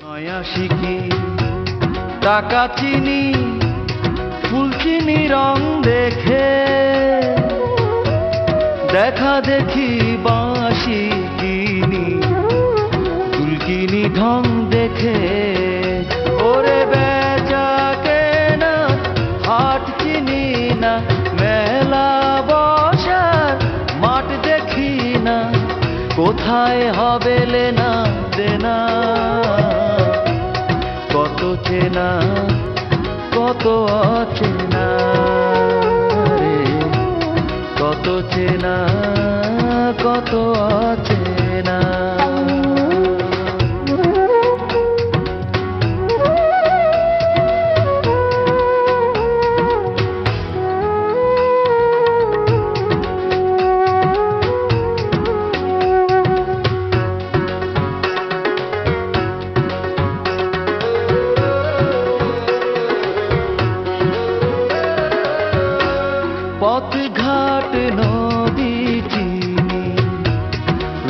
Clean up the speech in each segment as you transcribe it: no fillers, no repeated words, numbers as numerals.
নয়া শিখি টাকা চিনি ফুল চিনি রং দেখে দেখা দেখি বাঁশি কিনি ফুলকিনি ঢং দেখে ওরে বেচা কেনা হাট চিনি না মেলা বসার মাঠ দেখি না কোথায় হবে লেনা দেনা কত চেনা কত অচেনা রে কত চেনা কত অচেনা পথঘাট নদী চিনি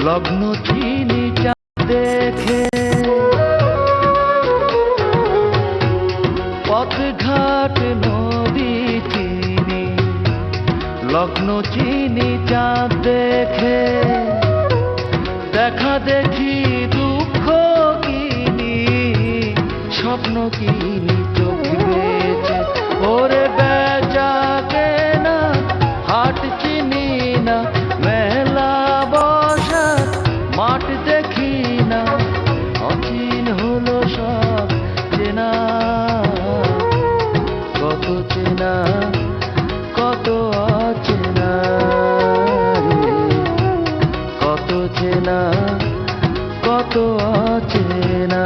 লগ্ন চিনি চাঁদ দেখে পথঘাট নদী চিনি লগ্ন চিনি চাঁদ দেখে দেখা দেখি দুঃখ কিনি স্বপ্ন কিনি চোখ বেঁচে ওরে বেচা কেনা হাট চিনি না মেলা বসা মাঠ দেখি না অচিন হলো সব চেনা কত চেনা কত অচেনা রে কত চেনা কত অচেনা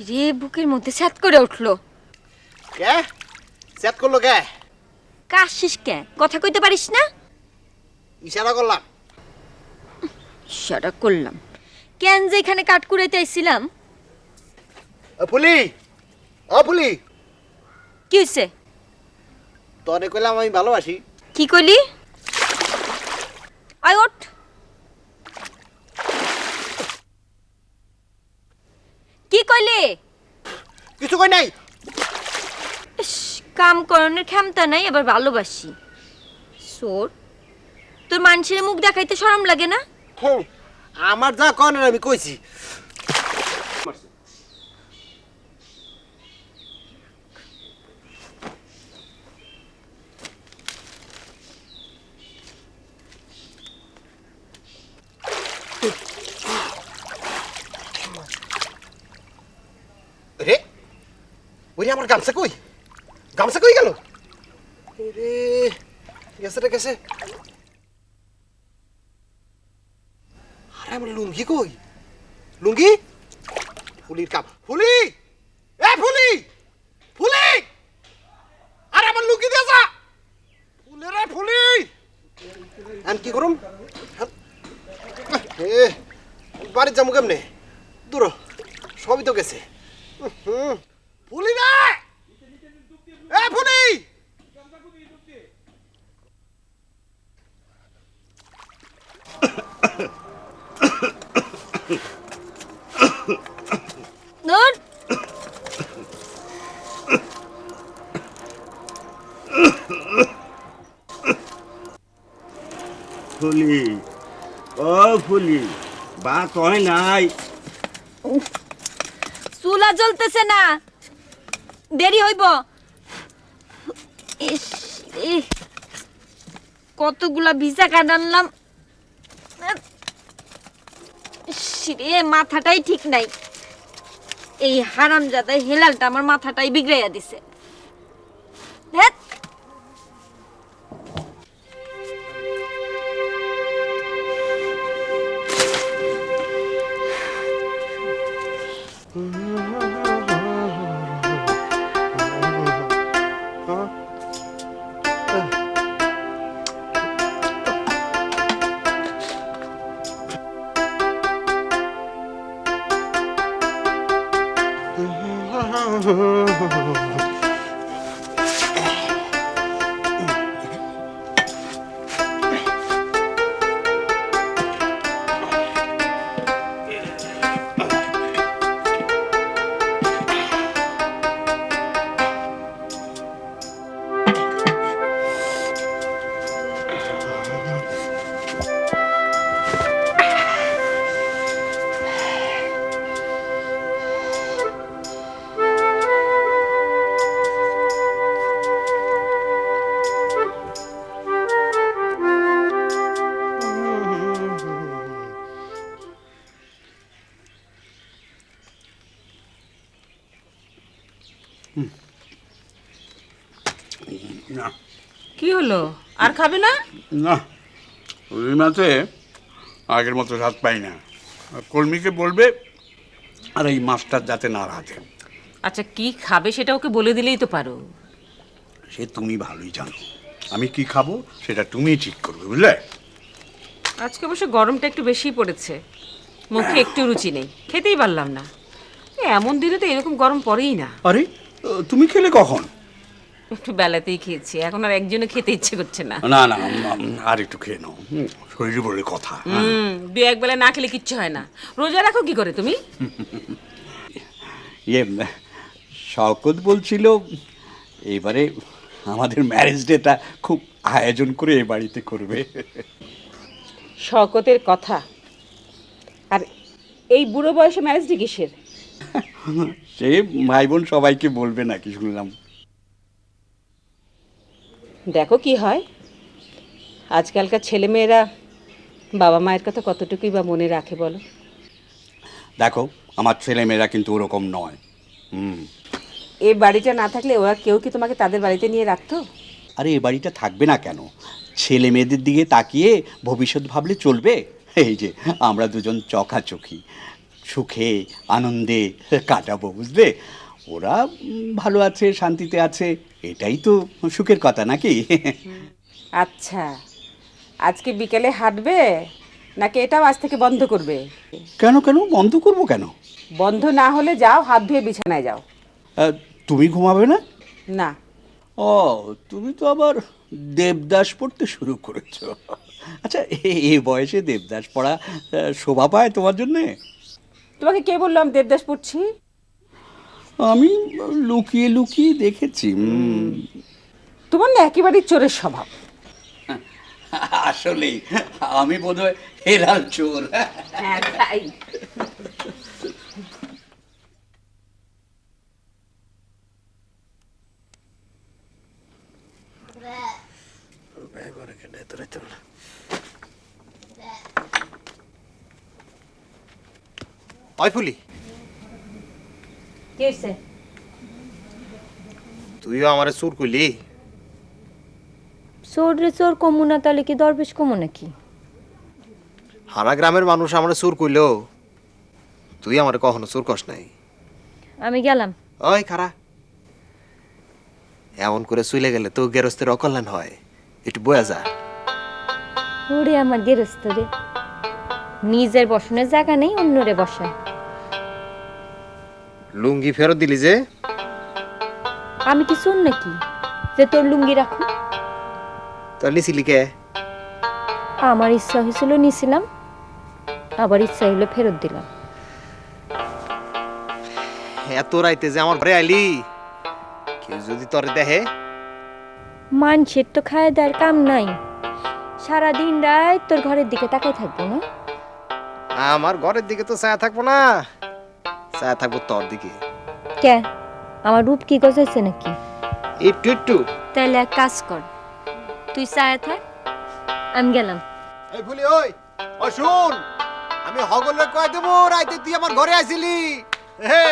রে বুকের মধ্যে স্যাত করে উঠলো কে সেট করলো কে কাশিস কে কথা কইতে পারিস না ইশারা করলাম ইশারা করলাম কেন যে এখানে কাট কুড়াইতে আইছিলাম ফুলি ও ফুলি কি হইছে তোরে কইলাম আমি ভালোবাসি কি কইলি আই ওঠ কি কইলি কিছু কই নাই ইস, কাম করনের ক্ষমতা নাই আবার ভালোবাসি সোর তোর মানুষের মুখ দেখাইতে শরম লাগে না আমার যা কনের আমি কইছি রে ওরে আমার গামছা কই গেল রে গেছে রে গেছে আরে আমার লুঙ্গি কই লুঙ্গি ফুলির কাপ ফুলি এ ফুলি ফুলি আরে আমার লুঙ্গি দে যা ফুলি রে ফুলি আন কি করুম এ বাড়ি যামু কেমনে দূর সবই তো গেছে ফুলি রে এ ফুলি নূর ফুলি, ও ফুলি, বা কয় নাই। চুলা জ্বলতেছে না, দেরি হইব। ইস, কতগুলা ভিজা কাঠ আনলাম, রে মাথাটাই ঠিক নাই। এই হারামজাদা হেলালটা আমার মাথাটাই বিগড়াইয়া দিছে। ধ্যাৎ। না কি হলো, আর খাবে না? না, রুই মাছে আগের মতো স্বাদ পাই না। আর কর্মীকে বলবে আর এই মাছটা যাতে না রাখে। আচ্ছা, কি খাবে সেটা ওকে বলে দিলেই তো পারো। সে তুমি ভালোই জানো, আমি কি খাবো সেটা তুমি ঠিক করবে, বুঝলে? আজকে অবশ্য গরমটা একটু বেশিই পড়েছে, মুখে একটু রুচি নেই, খেতেই পারলাম না। এমন দিনে তো এরকম গরম পড়েই না। আরে তুমি খেলে কখন? একটু বেলাতেই খেয়েছি, এখন আর একজনে খেতে ইচ্ছে করছে না। না না, আর একটু খেয়ে নাও, শরীরে বলে কথা। দু এক বেলা না খেলে কিচ্ছু হয় না। রোজা রাখো কি করে তুমি? ইয়ে, শওকত বলছিল এবারে আমাদের ম্যারেজ ডেটা খুব আয়োজন করে এ বাড়িতে করবে। শওকতের কথা, আর এই বুড়ো বয়সে ম্যারেজ ডে কিসের? সে ভাই বোন সবাইকে বলবে নাকি শুনলাম। দেখো কি হয়। আজকালকার ছেলেমেয়েরা বাবা মায়ের কথা কতটুকুই বা মনে রাখে বলো? দেখো, আমার ছেলেমেয়েরা কিন্তু ওরকম নয়। এই বাড়িটা না থাকলে ওরা কেউ কি তোমাকে তাদের বাড়িতে নিয়ে রাখতো? আরে এ বাড়িটা থাকবে না কেন? ছেলে মেয়েদের দিকে তাকিয়ে ভবিষ্যৎ ভাবলে চলবে? এই যে আমরা দুজন চকাচকি সুখে আনন্দে কাটাবো, বুঝলে? ওরা ভালো আছে, শান্তিতে আছে, এটাই তো সুখের কথা নাকি? আচ্ছা, আজকে বিকেলে হাঁটবে নাকি এটাও আজ থেকে বন্ধ করবে? কেন কেন বন্ধ করবো কেন? বন্ধ না হলে যাও, হাত ধুয়ে বিছানায় যাও। তুমি ঘুমাবে না? না। ও, তুমি তো আবার দেবদাস পড়তে শুরু করেছো। আচ্ছা, এই বয়সে দেবদাস পড়া শোভা পায় তোমার জন্যে? তোমাকে কে বললো আমি দেবদাস পড়ছি? আমি লুকিয়ে লুকিয়ে দেখেছি। তোমার না একেবারেই চোরের স্বভাব। আসলেই আমি বোধহয় হেলাল চোর। হ্যাঁ, তাই। ওই ফুলি, কি হইছে? তুইও আমারে চোর কইলি? চোর রে চোর কমু না, তাহলে কি দরবেশ কমু নাকি? হারা গ্রামের মানুষ আমারে চোর কইলো, তুই আমারে কখনো চোর কস নাই। আমি গেলাম। ওই খারা, এমন করে চলে গেলে তো গেরস্তের অকল্যাণ হয়, একটু বয়া যা। ওরে আমার গেরস্ত রে, নিজের বসনের জায়গা নেই, অন্যরে বসায়। লুঙ্গি ফেরত দিলি যে? আমি কি শুন নাকি যে তোর লুঙ্গি রাখো? তোর নিছিলি কে? আমার ইচ্ছা হয়েছিল নিছিলাম, আবার ইচ্ছা হইলো ফেরত দিলাম। এত রাইতে যে আমার ঘরে আইলি, কেউ যদি তোরে দেখে? মানুষের তো খায় দেওয়ার কাম নাই, সারাদিন রাত তোর ঘরের দিকে তাকাই থাকবো না? আমার ঘরের দিকে তো ছায়া থাকবো না, ছায়া থাকবো তোর দিকে। কে, আমার রূপ কি গজাইছে নাকি? একটু একটু। তাহলে এক কাজ কর, তুই ছায়া থাক, আমি গেলাম। এই ফুলি ওই, ও শুন, আমি হগলে কয় দেবো রাইতে তুই আমার ঘরে আইছিলি। হে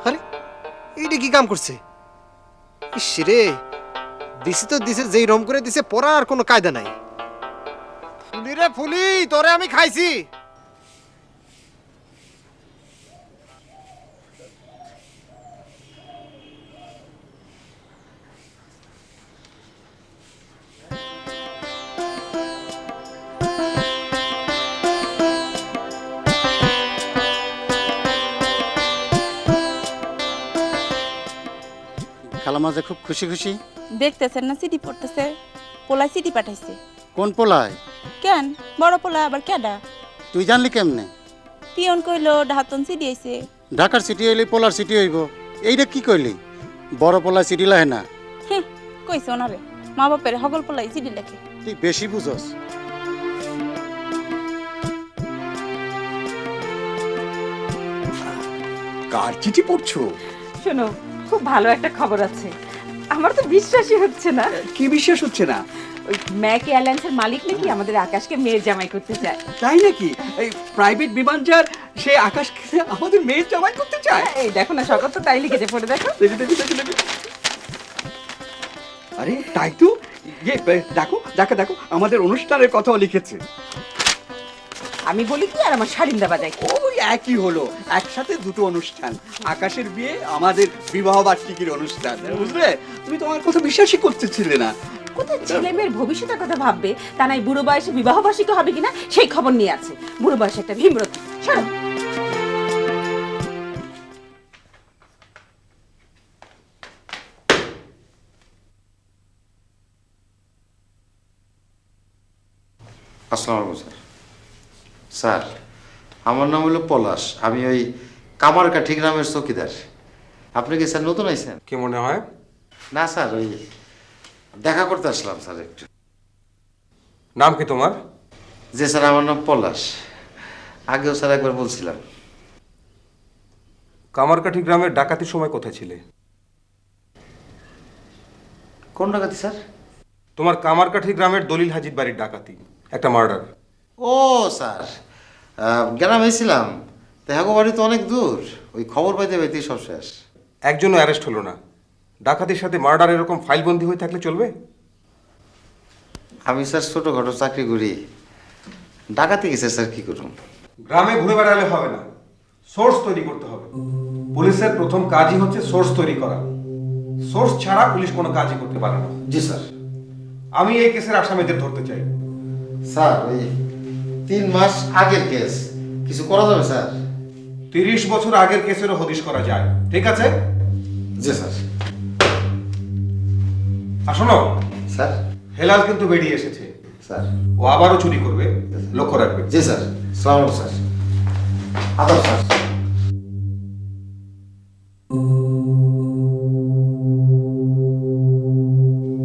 আরে এইটা কি কাম করছে? ইস রে, দিছে তো দিছে, যেই রম করে দিছে পড়ার কোনো কায়দা নাই। ফুলি রে ফুলি, তোরে আমি খাইছি। খালামা যে খুব খুশি খুশি। দেখতেছেন না চিঠি পড়তেছে, পোলায় চিঠি পাঠাইছে। কোন পোলায়? কেন, বড় পোলা আবার কেডা? তুই জানলি কেমনে? পিয়ন কইলো ঢাতন চিঠি আইছে। ঢাকার সিটি হইলে পোলার সিটি হইব, এইটা কি কইলি? বড় পোলায় সিটি লাহে না। কইছে ওনারে মা বাপের হগল পোলাই চিঠি লেখে। তুই বেশি বুঝস। কার চিঠি পড়ছো? শোনো, খুব ভালো একটা খবর আছে। আমার তো বিশ্বাসই হচ্ছে না। কি বিশ্বাস হচ্ছে না? ওই ম্যাক এয়ারলাইন্সের মালিক নাকি আমাদের আকাশকে মেয়ের জামাই করতে চায়। তাই নাকি? এই প্রাইভেট বিমান যার, সে আকাশকে আমাদের মেয়ের জামাই করতে চায়? এই দেখো না, সকল তো তাই লিখেছে, পড়ে দেখো। আরে তাই তো, দেখো দেখো দেখো, আমাদের অনুষ্ঠানের কথাও লিখেছে। আমি বলি কি, আর আমার শাড়িন্দা বাজাই। ওই একই হলো, একসাথে দুটো অনুষ্ঠান, আকাশের বিয়ে, আমাদের বিবাহ বার্ষিকীর অনুষ্ঠান, বুঝলে? তুমি তোমার কথা বিশ্বাসই করতেছিলে না। কোথায় ছেলে মেয়ের ভবিষ্যতের কথা ভাববে, তা নাই বুড়ো বয়সে বিবাহ বার্ষিকী হবে কিনা সেই খবর নিয়ে আছে। বুড়ো বয়সে একটা ভীমরতি। সরো। আসসালামু আলাইকুম স্যার। স্যার, আমার নাম হলো পলাশ, আমি ওই কামারকাঠি গ্রামের চৌকিদার। আপনি কি স্যার নতুন আইছেন? কি মনে হয়? না স্যার, ওই দেখা করতে আসলাম স্যার একটু। নাম কি তোমার? জি স্যার, আমার নাম পলাশ, আগেও স্যার একবার বলছিলাম। কামারকাঠি গ্রামের ডাকাতির সময় কোথায় ছিলে? কোন ডাকাতি স্যার? তোমার কামারকাঠি গ্রামের দলিল হাজির বাড়ির ডাকাতি, একটা মার্ডার। ও স্যার, গ্রামে ছিলাম, দেখাগো বাড়ি তো অনেক দূর, ওই খবর পাইতে পাইতেই সব শেষ। একজনও অ্যারেস্ট হলো না। ডাকাতির সাথে মার্ডার এরকম ফাইলবন্দি হয়ে থাকলে চলবে? আমি স্যার ছোটোখাটো চাকরি করি, ডাকাতি গেছে স্যার, কি করুন? গ্রামে ঘুরে বেড়ালে হবে না, সোর্স তৈরি করতে হবে। পুলিশের প্রথম কাজই হচ্ছে সোর্স তৈরি করা। সোর্স ছাড়া পুলিশ কোনো কাজই করতে পারে না। জি স্যার। আমি এই কেসের আসামিদের ধরতে চাই। স্যার, ওই 3 মাস আগের কেস, কিছু করা যাবে স্যার? 30 বছর আগের কেসেরও হদিশ করা যায়, ঠিক আছে? জি স্যার। আর শোনো স্যার। হেলাল কিন্তু বেরিয়ে এসেছে, স্যার। ও আবারও চুরি করবে, লক্ষ্য রাখবে। জি স্যার। সালাম আলাইকুম স্যার। আদাব স্যার।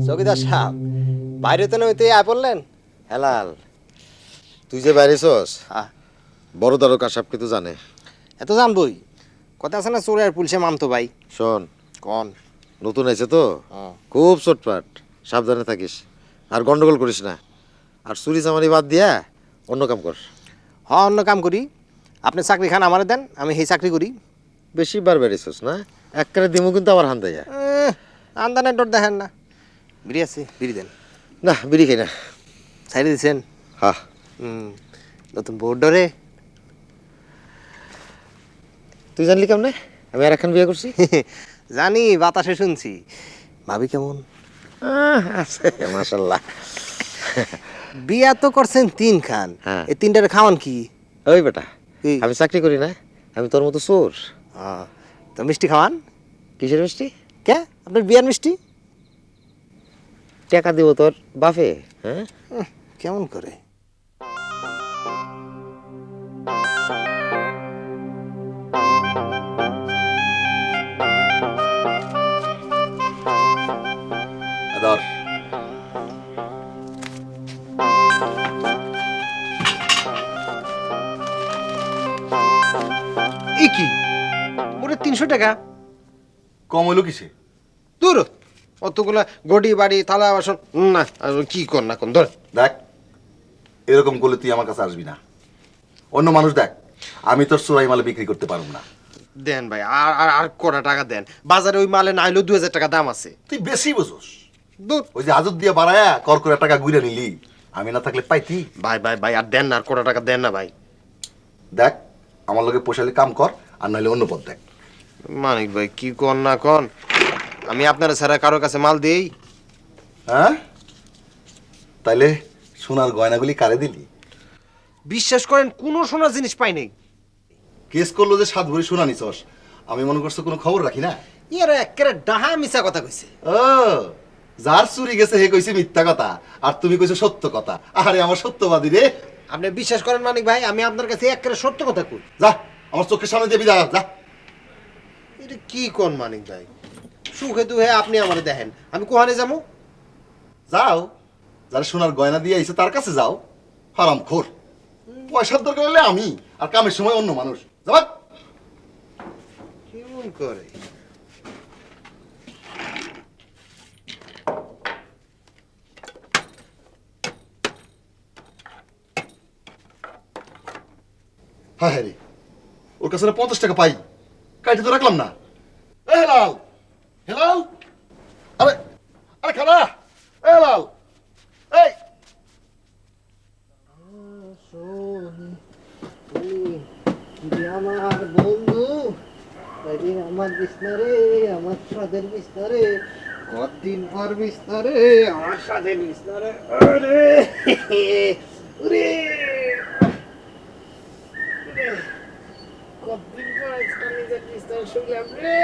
চৌকিদার সাহেব, বাইরে তো নইতে আয় পড়লেন। হেলাল, তুই যে বাইরেছস, বড় দারোগা সাহেবকে তো জানে। এত জানবই, কথা আছে না, চোরের পুলিশে মামতো ভাই। শোন, কন। নতুন আছে তো, খুব চটপাট, সাবধানে থাকিস, আর গন্ডগোল করিস না। আর চুরি চামারি বাদ দিয়া অন্য কাম কর। হ্যাঁ, অন্য কাম করি। আপনি চাকরি খান আমারে দেন, আমি সেই চাকরি করি। বেশি বার বেড়েছস না, একবারে দিমু কিন্তু আবার হান দেয়া। আন্দানের ডর দেখেন না। বিড়ি আছে, বিড়ি দেন। না, বিড়ি খাই না। সাইডে দিচ্ছেন? হ্যাঁ। নতুন বোর্ড ডরে। তুই জানলি কেমনে আমি আর এখন বিয়ে করছি? জানি, বাতাসে শুনছি। ভাবি কেমন? আছে মাশাআল্লাহ। বিয়া তো করছেন 3 খান, হ্যাঁ। এই 3টার খাওয়ান কি? ওই বেটা, কি? আমি চাকরি করি না, আমি তোর মতো চোর। তো মিষ্টি খাওয়ান? কিসের মিষ্টি? কে, আপনার বিয়ার মিষ্টি? টাকা দিব তোর বাপে? হ্যাঁ, কেমন করে? 300 টাকা। কম হলো কিসে? দূর অতগুলা গড়ি বাড়ি থালা বাসন না কি কর না কোন ধর। দেখ এরকম করলে তুই আমার কাছে আসবি না। অন্য মানুষ দেখ, আমি তোর চোরাই মালে বিক্রি করতে পারব না। দেন ভাই আর আর আর কটা টাকা দেন, বাজারে ওই মালে না হইলেও 2000 টাকা দাম আছে। তুই বেশি বুঝোস। দূর ওই যে হাজত দিয়ে বাড়ায়া কর করে টাকা গুইরা নিলি, আমি না থাকলে পাইতি। ভাই ভাই ভাই আর দেন না, আর কটা টাকা দেন না ভাই। দেখ আমার লগে পোষালে কাম কর, আর নাহলে অন্য পথ দেখ। মানিক ভাই কি কর না কন, আমি আপনারা ছাড়া কারোর কাছে মাল দেই? হ্যাঁ তাইলে সোনার গয়নাগুলি কারে দিলি? বিশ্বাস করেন কোনো সোনার জিনিস পাই নাই। কেস করলো যে 7 ভরি সোনা নিছস, আমি মনে করছো কোনো খবর রাখি না। ইয়ার একেবারে ডাহা মিছা কথা কইছে। ও যার চুরি গেছে হে কইছে মিথ্যা কথা, আর তুমি কইছো সত্য কথা। আরে আমার সত্যবাদী রে। আপনি বিশ্বাস করেন মানিক ভাই, আমি আপনার কাছে একেবারে সত্য কথা কই। যা আমার চোখের সামনে দিয়ে বিদায় হ, যা। এটা কি কোন মানিক ভাই, সুখে দুহে আপনি আমারে দেখেন, আমি কোহানে যাবো? যাও, যারা সোনার গয়না দিয়ে আইছে তার কাছে যাও। হারাম খোর, পয়সার দরকার হলে আমি, আর কামের সময় অন্য মানুষ। যাবা কেমন করে হ্যাঁ হ্যাঁ রে, ওর কাছে 50 টাকা পাই, কাইটে তো রাখলাম না। এ হেলাল, হেলাল, আরে আরে খানা, এ হেলাল, এই আমার বন্ধু আমার বিস্তারে, আমার সাদের বিস্তারে, কতদিন পর বিস্তারে, আমার সাদের বিস্তারে। আরে ওরে কতদিন পর আজকে নিজের বিস্তার শুনলাম রে।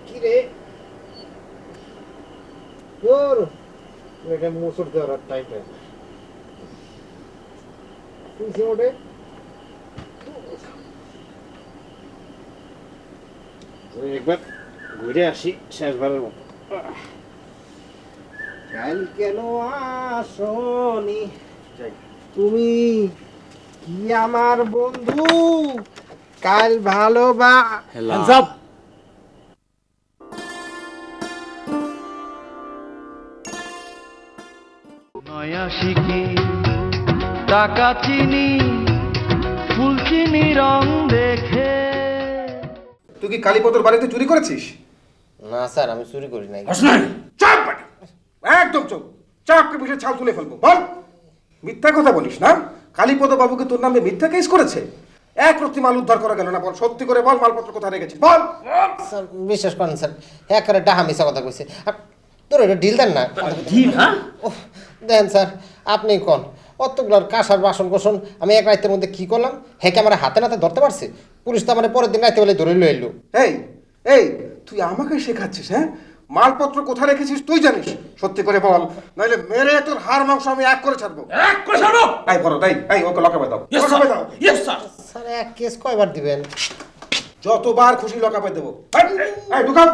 কি রে তোর এটা মুসুর দেওয়ার টাইপের ওঠে। একবার ঘুরে আসি শেষবারের মতো। কাল কেন আসনি তুমি, কি আমার বন্ধু, কাল ভালোবা। নয়া শিখি টাকা চিনি ফুল চিনি রং দেখে। তুই কি কালীপদর বাড়িতে চুরি করেছিস? না স্যার আমি চুরি করি নাই। চাপ বেটা, একদম চুপ, চাপকে পিঠে ছাল তুলে ফেলবো। বল, মিথ্যা কথা বলিস না। কালীপদ বাবুকে তোর নামে মিথ্যা কেস করেছে, এক রত্তি মাল উদ্ধার করা গেল না। বল সত্যি করে বল, মালপত্র কোথায় রেখেছিস বল। স্যার বিশ্বাস করেন স্যার, একেবারে ডাহা মিশা কথা কইছে। তোর এটা ডিল দেন না। দেন স্যার আপনি কোন অতগুলার কাঁসার বাসন কোসন আমি এক রাতের মধ্যে কি করলাম, হেকে আমার হাতে নাতে ধরতে পারছে? পুলিশ তো আমার পরের দিন রাতে বেলায় ধরে লই এলো। এই এই তুই আমাকে শেখাচ্ছিস? হ্যাঁ, মালপত্র কোথায় রেখেছিস তুই জানিস? সত্যি করে বল, নইলে মেরে তোর হাড় মাংস আমি এক করে ছাড়বো। এক করে ছাড়বো? এই বড় তাই, এই ওকে লকাপে দাও, লকাপে দাও। Yes sir. স্যার এক কেস কয়বার দিবেন? যতবার খুশি লকাপে দেবো। এই ঢুকাও।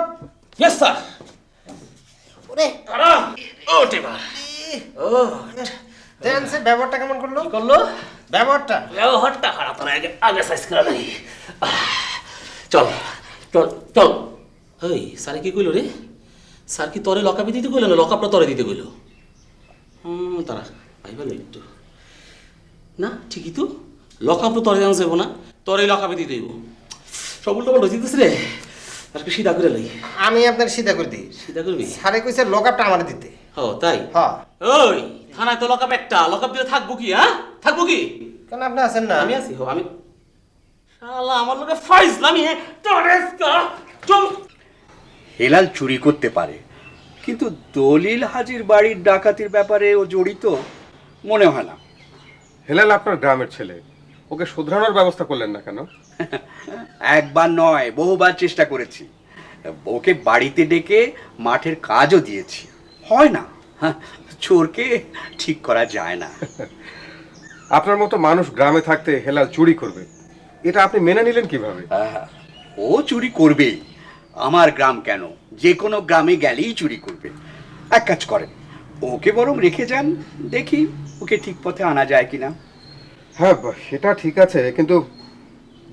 Yes sir. ওরে কারা ওটে বা ও দেন সে ব্যবহারটা কেমন করলো? করলো ব্যবহারটা ব্যবহারটা খারাপ না, আগে আগে সাইজ করা নাই। চল চল চল। এই স্যার কি কইলো রে? স্যার কি তরে লকাপে দিতে কইলো না লকাপটা তরে দিতে কইলো? তারা ভাই ভালো একটু না, ঠিকই তো, লকাপ তো তরে জানা যাবো না, তরে লকাপে দিতে হইব। সব উল্টো পাল্টা দিতেছ রে, আর কি সিধা করে লাই। আমি আপনার সিধা করে দিই। সিধা করবি? সারে কইছে লকআপটা আমারে দিতে। ও তাই? হ্যাঁ। ওই থানায় তো লকআপ একটা, লকআপ দিলে থাকবো কি? হ্যাঁ থাকবো কি? কেন আপনি আছেন না? আমি আছি। আমি শালা আমার লোকে ফাইজলামি হে তরেসকা। চল। হেলাল চুরি করতে পারে, কিন্তু দলিল হাজির বাড়ির ডাকাতির ব্যাপারে ও জড়িত মনে হয় না। হেলাল আপনার গ্রামের ছেলে, ওকে শুধরানোর ব্যবস্থা করলেন না কেন? একবার নয়, বহুবার চেষ্টা করেছি। ওকে বাড়িতে ডেকে মাঠের কাজও দিয়েছি, হয় না। চোরকে ঠিক করা যায় না। আপনার মতো মানুষ গ্রামে থাকতে হেলাল চুরি করবে, এটা আপনি মেনে নিলেন কিভাবে? ও চুরি করবেই, আমার গ্রাম কেন, যে কোনো গ্রামে গেলেই চুরি করবে। এক কাজ করেন, ওকে বরং রেখে যান, দেখি ওকে ঠিক পথে আনা যায় কিনা। হ্যাঁ সেটা ঠিক আছে, কিন্তু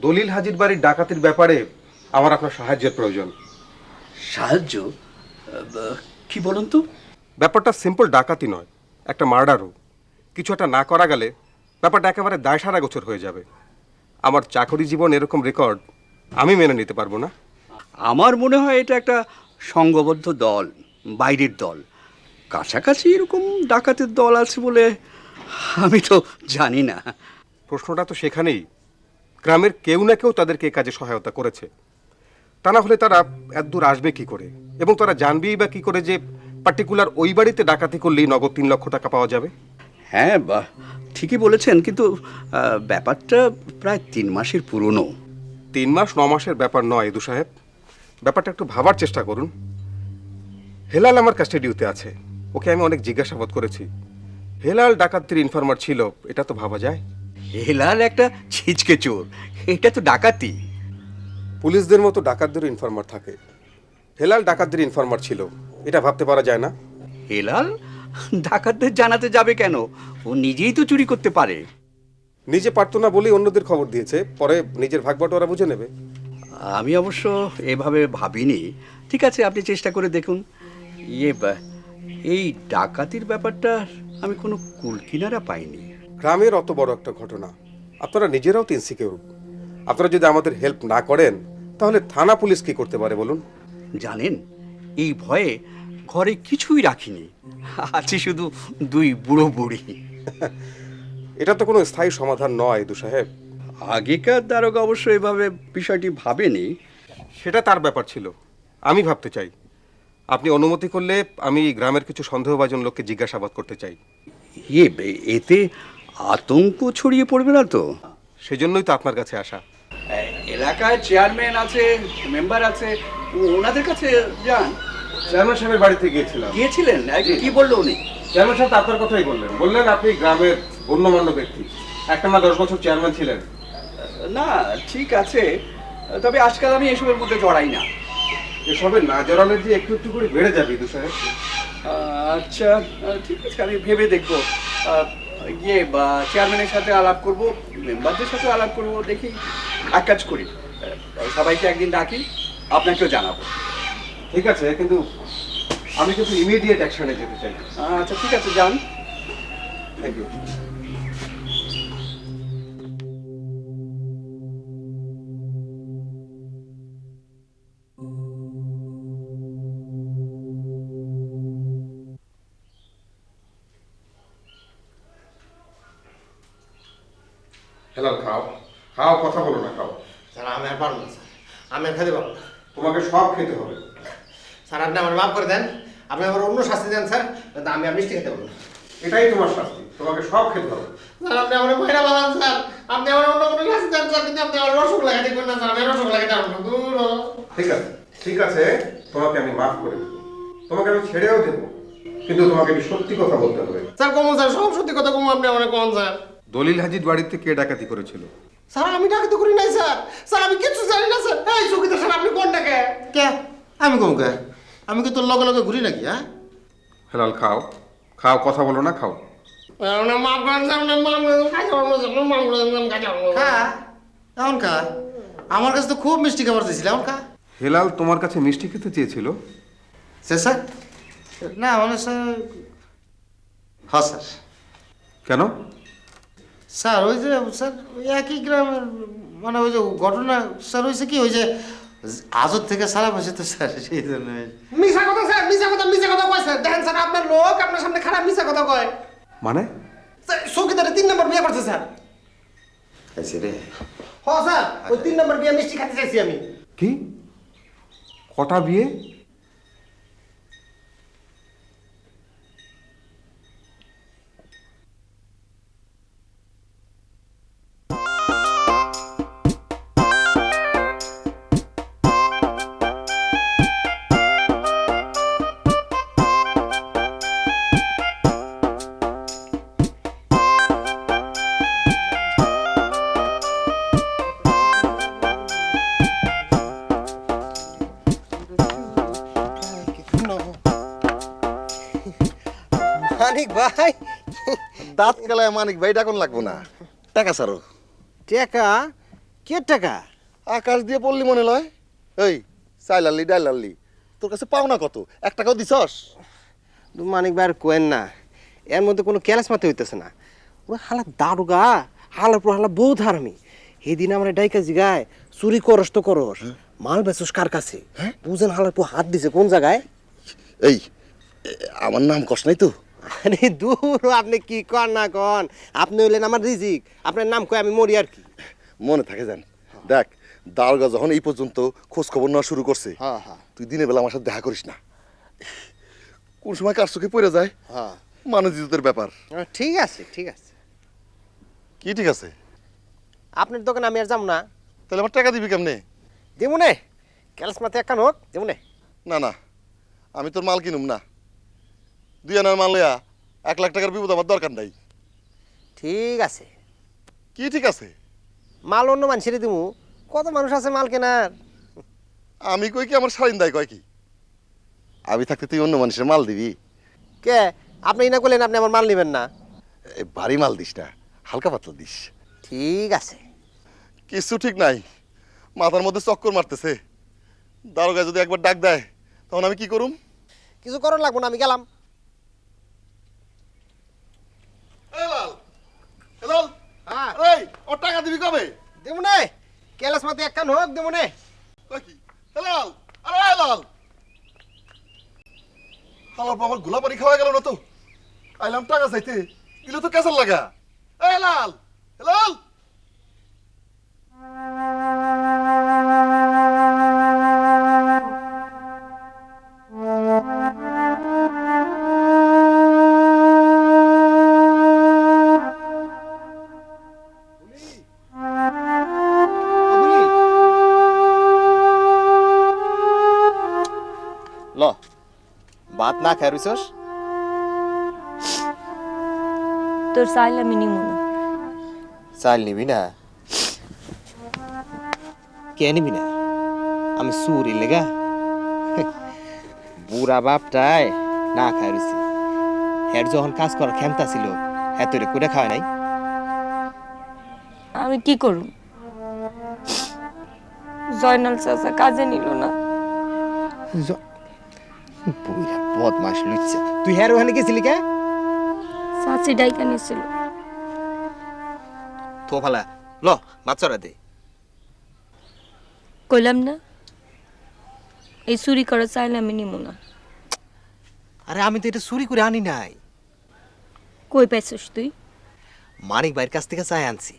দলিল হাজির বাড়ির ডাকাতির ব্যাপারে আমার আপনার সাহায্যের প্রয়োজন। সাহায্য? কি বলুন তো? ব্যাপারটা সিম্পল ডাকাতি নয়, একটা মার্ডারও। কিছু একটা না করা গেলে ব্যাপারটা একেবারে দায়সারা গোচর হয়ে যাবে। আমার চাকরি জীবন এরকম রেকর্ড আমি মেনে নিতে পারবো না। আমার মনে হয় এটা একটা সংঘবদ্ধ দল, বাইরের দল। কাছাকাছি এরকম ডাকাতের দল আছে বলে আমি তো জানি না। প্রশ্নটা তো সেখানেই, গ্রামের কেউ না কেউ তাদেরকে এই কাজে সহায়তা করেছে। তা না হলে তারা এত দূর আসবে কি করে, এবং তারা জানবেই বা কি করে যে পার্টিকুলার ওই বাড়িতে ডাকাতি করলেই নগদ 3 লক্ষ টাকা পাওয়া যাবে? হ্যাঁ, বা ঠিকই বলেছেন, কিন্তু ব্যাপারটা প্রায় 3 মাসের পুরনো। 3 মাস 9 মাসের ব্যাপার নয় এদু সাহেব, ব্যাপারটা একটু ভাবার চেষ্টা করুন। হেলাল আমার কাস্টাডিতে আছে, ওকে আমি অনেক জিজ্ঞাসাবাদ করেছি। হেলাল ডাকাতির ইনফরমার ছিল, এটা তো ভাবা যায়। হেলাল একটা ছিচকে চোর, এটা তো ডাকাতি। পুলিশদের মতো ডাকাতদের ইনফরমার থাকে, হেলাল ডাকাতদের ইনফরমার ছিল, এটা ভাবতে পারা যায় না? হেলাল ডাকাতদের জানাতে যাবে কেন? ও নিজেই তো চুরি করতে পারে। নিজে পারতো না বলেই অন্যদের খবর দিয়েছে, পরে নিজের ভাগবাটোয়ারা বুঝে নেবে। আমি অবশ্য এভাবে ভাবিনি। ঠিক আছে, আপনি চেষ্টা করে দেখুন। এই ডাকাতির ব্যাপারটা আমি কোনো কুলকিনারা পাইনি। গ্রামের অত বড় একটা ঘটনা, আপনারা নিজেরাও তো ইনসিকিউর। আপনারা যদি আমাদের হেল্প না করেন তাহলে থানা পুলিশ কি করতে পারে বলুন? জানেন, এই ভয়ে ঘরে কিছুই রাখিনি, আছে শুধু 2 বুড়ো বুড়ি। এটা তো কোনো স্থায়ী সমাধান নয় এদু সাহেব। আগেকার দারোগা অবশ্য এভাবে বিষয়টি ভাবেনি। সেটা তার ব্যাপার ছিল, আমি ভাবতে চাই। আপনি অনুমতি করলে আমি গ্রামের কিছু সন্দেহভাজন লোককে জিজ্ঞাসাবাদ করতে চাই। এতে আতঙ্ক ছড়িয়ে পড়বে না তো? সেজন্যই তো আপনার কাছে আসা। এলাকায় চেয়ারম্যান আছে, মেম্বার আছে, ওনাদের কাছে যান। চেয়ারম্যান সাহেবের বাড়িতে গিয়েছিলাম। গিয়েছিলেন? কি বললো উনি? চেয়ারম্যান সাহেব আপনার কথাই বললেন আপনি গ্রামের গণ্যমান্য ব্যক্তি, একটা না 10 বছর চেয়ারম্যান ছিলেন। না, ঠিক আছে, তবে আজকাল আমি এসবের মধ্যে জড়াই না। এসবে না জড়ালে যে একটু একটু করে বেড়ে যাবে এদু সাহেব। আচ্ছা, ঠিক আছে, আমি ভেবে দেখবো। চেয়ারম্যানের সাথে আলাপ করব, মেম্বারদের সাথে আলাপ করব। দেখি, এক কাজ করি, সবাইকে একদিন ডাকি, আপনাকেও জানাবো। ঠিক আছে, কিন্তু আমি কিন্তু ইমিডিয়েট অ্যাকশনে যেতে চাই। আচ্ছা, ঠিক আছে, যান। Thank you. হেলাল, খাও খাও, কথা বলো না, খাও। স্যার আমি আর পারবো না স্যার, আমি আর খেতে পারবো না। তোমাকে সব খেতে হবে। স্যার আপনি আমার মাফ করে দেন, আপনি আমার অন্য শাস্তি দেন স্যার, কিন্তু আমি আর মিষ্টি খেতে পারবো না। এটাই তোমার শাস্তি, তোমাকে সব খেতে হবে। স্যার আপনি আমার মহিলা বানান স্যার, আপনি আমার অন্য কোনো শাস্তি দেন স্যার, কিন্তু আপনি আমার রসগোল্লা খেতে পারবেন না স্যার, আমি রসগোল্লা খেতে পারবো না। দূর হ। ঠিক আছে, তোমাকে আমি মাফ করে দেবো, তোমাকে আমি ছেড়েও দেবো, কিন্তু তোমাকে আমি সত্যি কথা বলতে হবে। স্যার কমন স্যার, সব সত্যি কথা কমন, আপনি আমার কমন স্যার। দলিল হাজির বাড়িতে কে ডাকাতি করেছিল? স্যার আমি ডাকাতি করি নাই স্যার, স্যার আমি কিছু জানি না স্যার। এই চৌকিদার স্যার, আপনি কোনটা কে? কে? আমি কোন কে? আমি কি তোর লগে লগে ঘুরি নাকি? হ্যাঁ হেলাল, খাও খাও, কথা বলো না, খাও। মাফ করেন স্যার, মাফ করেন, খাইতে পারবো না স্যার, মাফ করে দেন, খাইতে পারবো না। খা, এখন খা, আমার কাছে তো খুব মিষ্টি খাবার চেয়েছিল, এখন খা। হেলাল তোমার কাছে মিষ্টি খেতে চেয়েছিল? স্যার না মানে স্যার, হ্যাঁ স্যার। কেন? স্যার ওই যে স্যার ওই একই গ্রামের, মানে ওই যে ঘটনা স্যার হয়েছে কি, ওই যে আজর থেকে সারা বসে তো স্যার, সেই জন্য। মিশা কথা স্যার, মিশা কথা কয় স্যার। দেখেন স্যার, আপনার লোক আপনার সামনে খারাপ মিশা কথা কয়। মানে? চৌকিদারে 3 নম্বর বিয়ে করছে স্যার। খাইছে রে? হ্যাঁ স্যার, ওই 3 নম্বর বিয়ে মিষ্টি খেতে চাইছি আমি। কি? কটা বিয়ে? মানিক ভাই, দাঁত কালায় মানিক ভাই ডাকুন লাগবো না, টাকা সারো। টাকা কে টাকা? আকাশ দিয়ে পড়লি মনে লয়। এই চাই লাল্লি ডাল লাল্লি, তোর কাছে পাওনা কত? 1 টাকাও দিছস? মানিক ভাই আর কোয়েন না, এর মধ্যে কোনো ক্যালাস মাতে হইতেছে না। ও হালা দারুগা, হালার পর হালা বহুত হারামি। সেদিন আমরা ডাইকা জিগায় চুরি করস তো করস, মাল বেচস কার কাছে? বুঝেন হালার পর হাত দিছে কোন জায়গায়? এই আমার নাম কস নাই তো? আরে দূর, আপনি কি কর না কন, আপনি হইলেন আমার রিজিক, আপনার নাম কই আমি মরি আর কি। মনে থাকে যান। দেখ, দারোগা যখন এই পর্যন্ত খোঁজ খবর নেওয়া শুরু করছে, তুই দিনের বেলা আমার সাথে দেখা করিস না। কোন সময় কার চোখে পড়ে যায়, মানুষ ইজ্জতের ব্যাপার। ঠিক আছে ঠিক আছে। কি ঠিক আছে? আপনার দোকানে আমি আর যাব না। তাহলে আমার টাকা দিবি কেমনে? দেবো নে, ক্যালাস মাতে এক কান হোক দেবো নে। না না, আমি তোর মাল কিনুম না। 2 আনার মাল লইয়া 1 লাখ টাকার বিপদ আমার দরকার নাই। ঠিক আছে। কি ঠিক আছে? মাল অন্য মানুষের দিমু, কত মানুষ আছে মাল কেনার। আমি কই কি আমার স্বাধীন দায় কয় কি? আমি থাকতে তুই অন্য মানুষের মাল দিবি? কে আপনি না করলেন আপনি আমার মাল নেবেন না? ভারী মাল দিস না, হালকা পাতলা দিস। ঠিক আছে। কিছু ঠিক নাই, মাথার মধ্যে চক্কর মারতেছে। দারোগা যদি একবার ডাক দেয় তখন আমি কি করুম? কিছু করার লাগবো না, আমি গেলাম। এই ও টাকা দিবি কবে? দেবো নে, ক্যালাস মাতে এক কান হোক দেবো নে। কয় কি? হেলাল, আরে হেলাল, হালার বাবার গোলা পানি খাওয়া গেল না তো? আইলাম টাকা চাইতে, দিলে তো কেসার লাগা। এই হেলাল, হেলাল। ল ভাত না খাই রইছস? তোর চাইলে আমি নিমু না। চাল নিবি না? কে নিবি না? আমি সুরি লেগা? বুড়া বাপটায় না খাই রইছে। হের যখন কাজ করার ক্ষমতা ছিল, হ্যাঁ তোরে করে খাওয়ায় নাই? আমি কি করব? জয়নাল চাচা কাজে নিল না। বুড়া বদমাস লুচ্চা, তুই হের ওখানে গেছিলি কে? চাচি ডাইকা নিয়েছিল। তো ভালা ল বাচ্চারা দে। কইলাম না এই চুরি করা চাইলে আমি নিমু না। আরে আমি তো এটা চুরি করে আনি নাই। কই পাইছস তুই? মানিক ভাইয়ের কাছ থেকে চাই আনছি।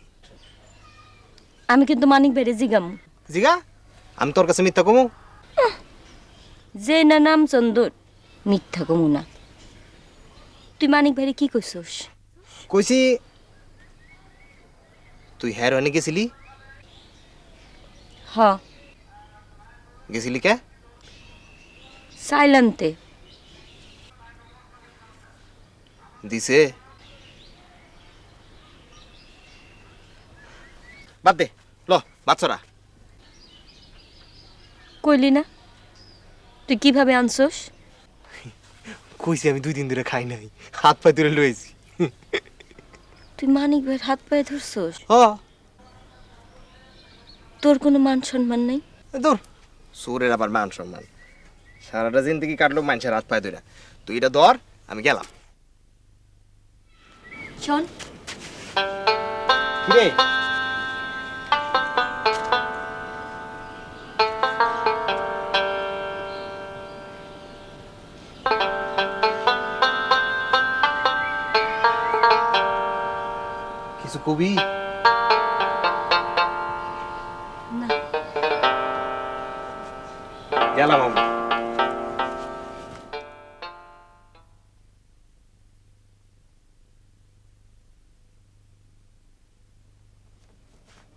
আমি কিন্তু মানিক ভাইরে জিগাম। জিগা? আমি তোর কাছে মিথ্যা কমু? যে না নাম চন্দর, মিথ্যা কমু না। তুই মানিক ভাইরে কি কইছস? কইছি তুই হের ওখানে গেছিলি? হ, গেছিলি কে? চাইলামতে। দিছে? বাদ দে, ল বাচ্চারা। কইলি না তুই কিভাবে আনছস? কইছি আমি 2 দিন ধরে খাই নাই, হাত পা ধরে লইছি। তুই মানিক ভাইয়ের হাত পায়ে ধরছস? হ। তোর কোনো মান সম্মান নাই? দূর, সুরের আবার মান সম্মান? সারাটা জিন্দগি কাটলো মানুষের হাত পায়ে ধরে। তুই এটা ধর, আমি গেলাম। শোন, কিরে কিছু কবি? না। গেলাম আমি।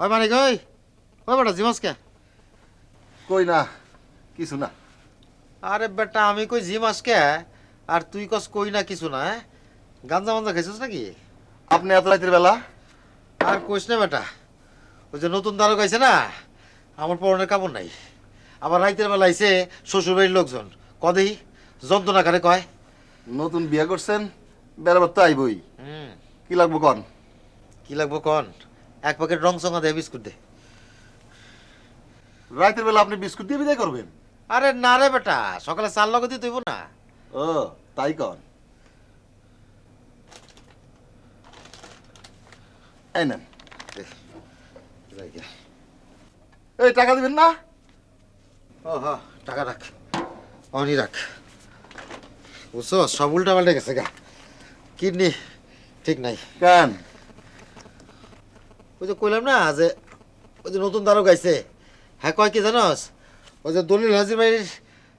ওই মানে কই ওই বেটা জিমাস কে? কই না, কিছু না। আরে বেটা আমি কই জিমাস কে আর তুই কস কই না কিছু না? গাঞ্জা মাঞ্জা খাইছিস নাকি? আপনি এত রাতের বেলা? আর কইস না বেটা, ওই যে নতুন দারোগা আইছে না, আমার পরনের কাপড় নাই। আবার রাইতের বেলা আইছে শ্বশুর বাড়ির লোকজন, কদেই যন্ত্রণা কারে কয়। নতুন বিয়ে করছেন, বেড়াবার তো আইবই। কি লাগবো কন? কি লাগবো কন? 1 প্যাকেট রং চঙা দে, বিস্কুট দে। রাতের বেলা আপনি বিস্কুট দিয়ে বিদায় করবেন? আরে না রে বেটা, সকালে চাল লগে দিয়ে তুইব না। ও তাই কর। এই নেন। এই টাকা দিবেন না? ও হ্যাঁ, টাকা রাখ, অনি রাখ। বুঝছো, সব উল্টা পাল্টে গেছে গা, কিডনি ঠিক নাই। কেন? ওই যে কইলাম না যে ওই যে নতুন দারোগা আইছে, হ্যাঁ কয় কি জানোস, ওই যে দলিল হাজির ভাইয়ের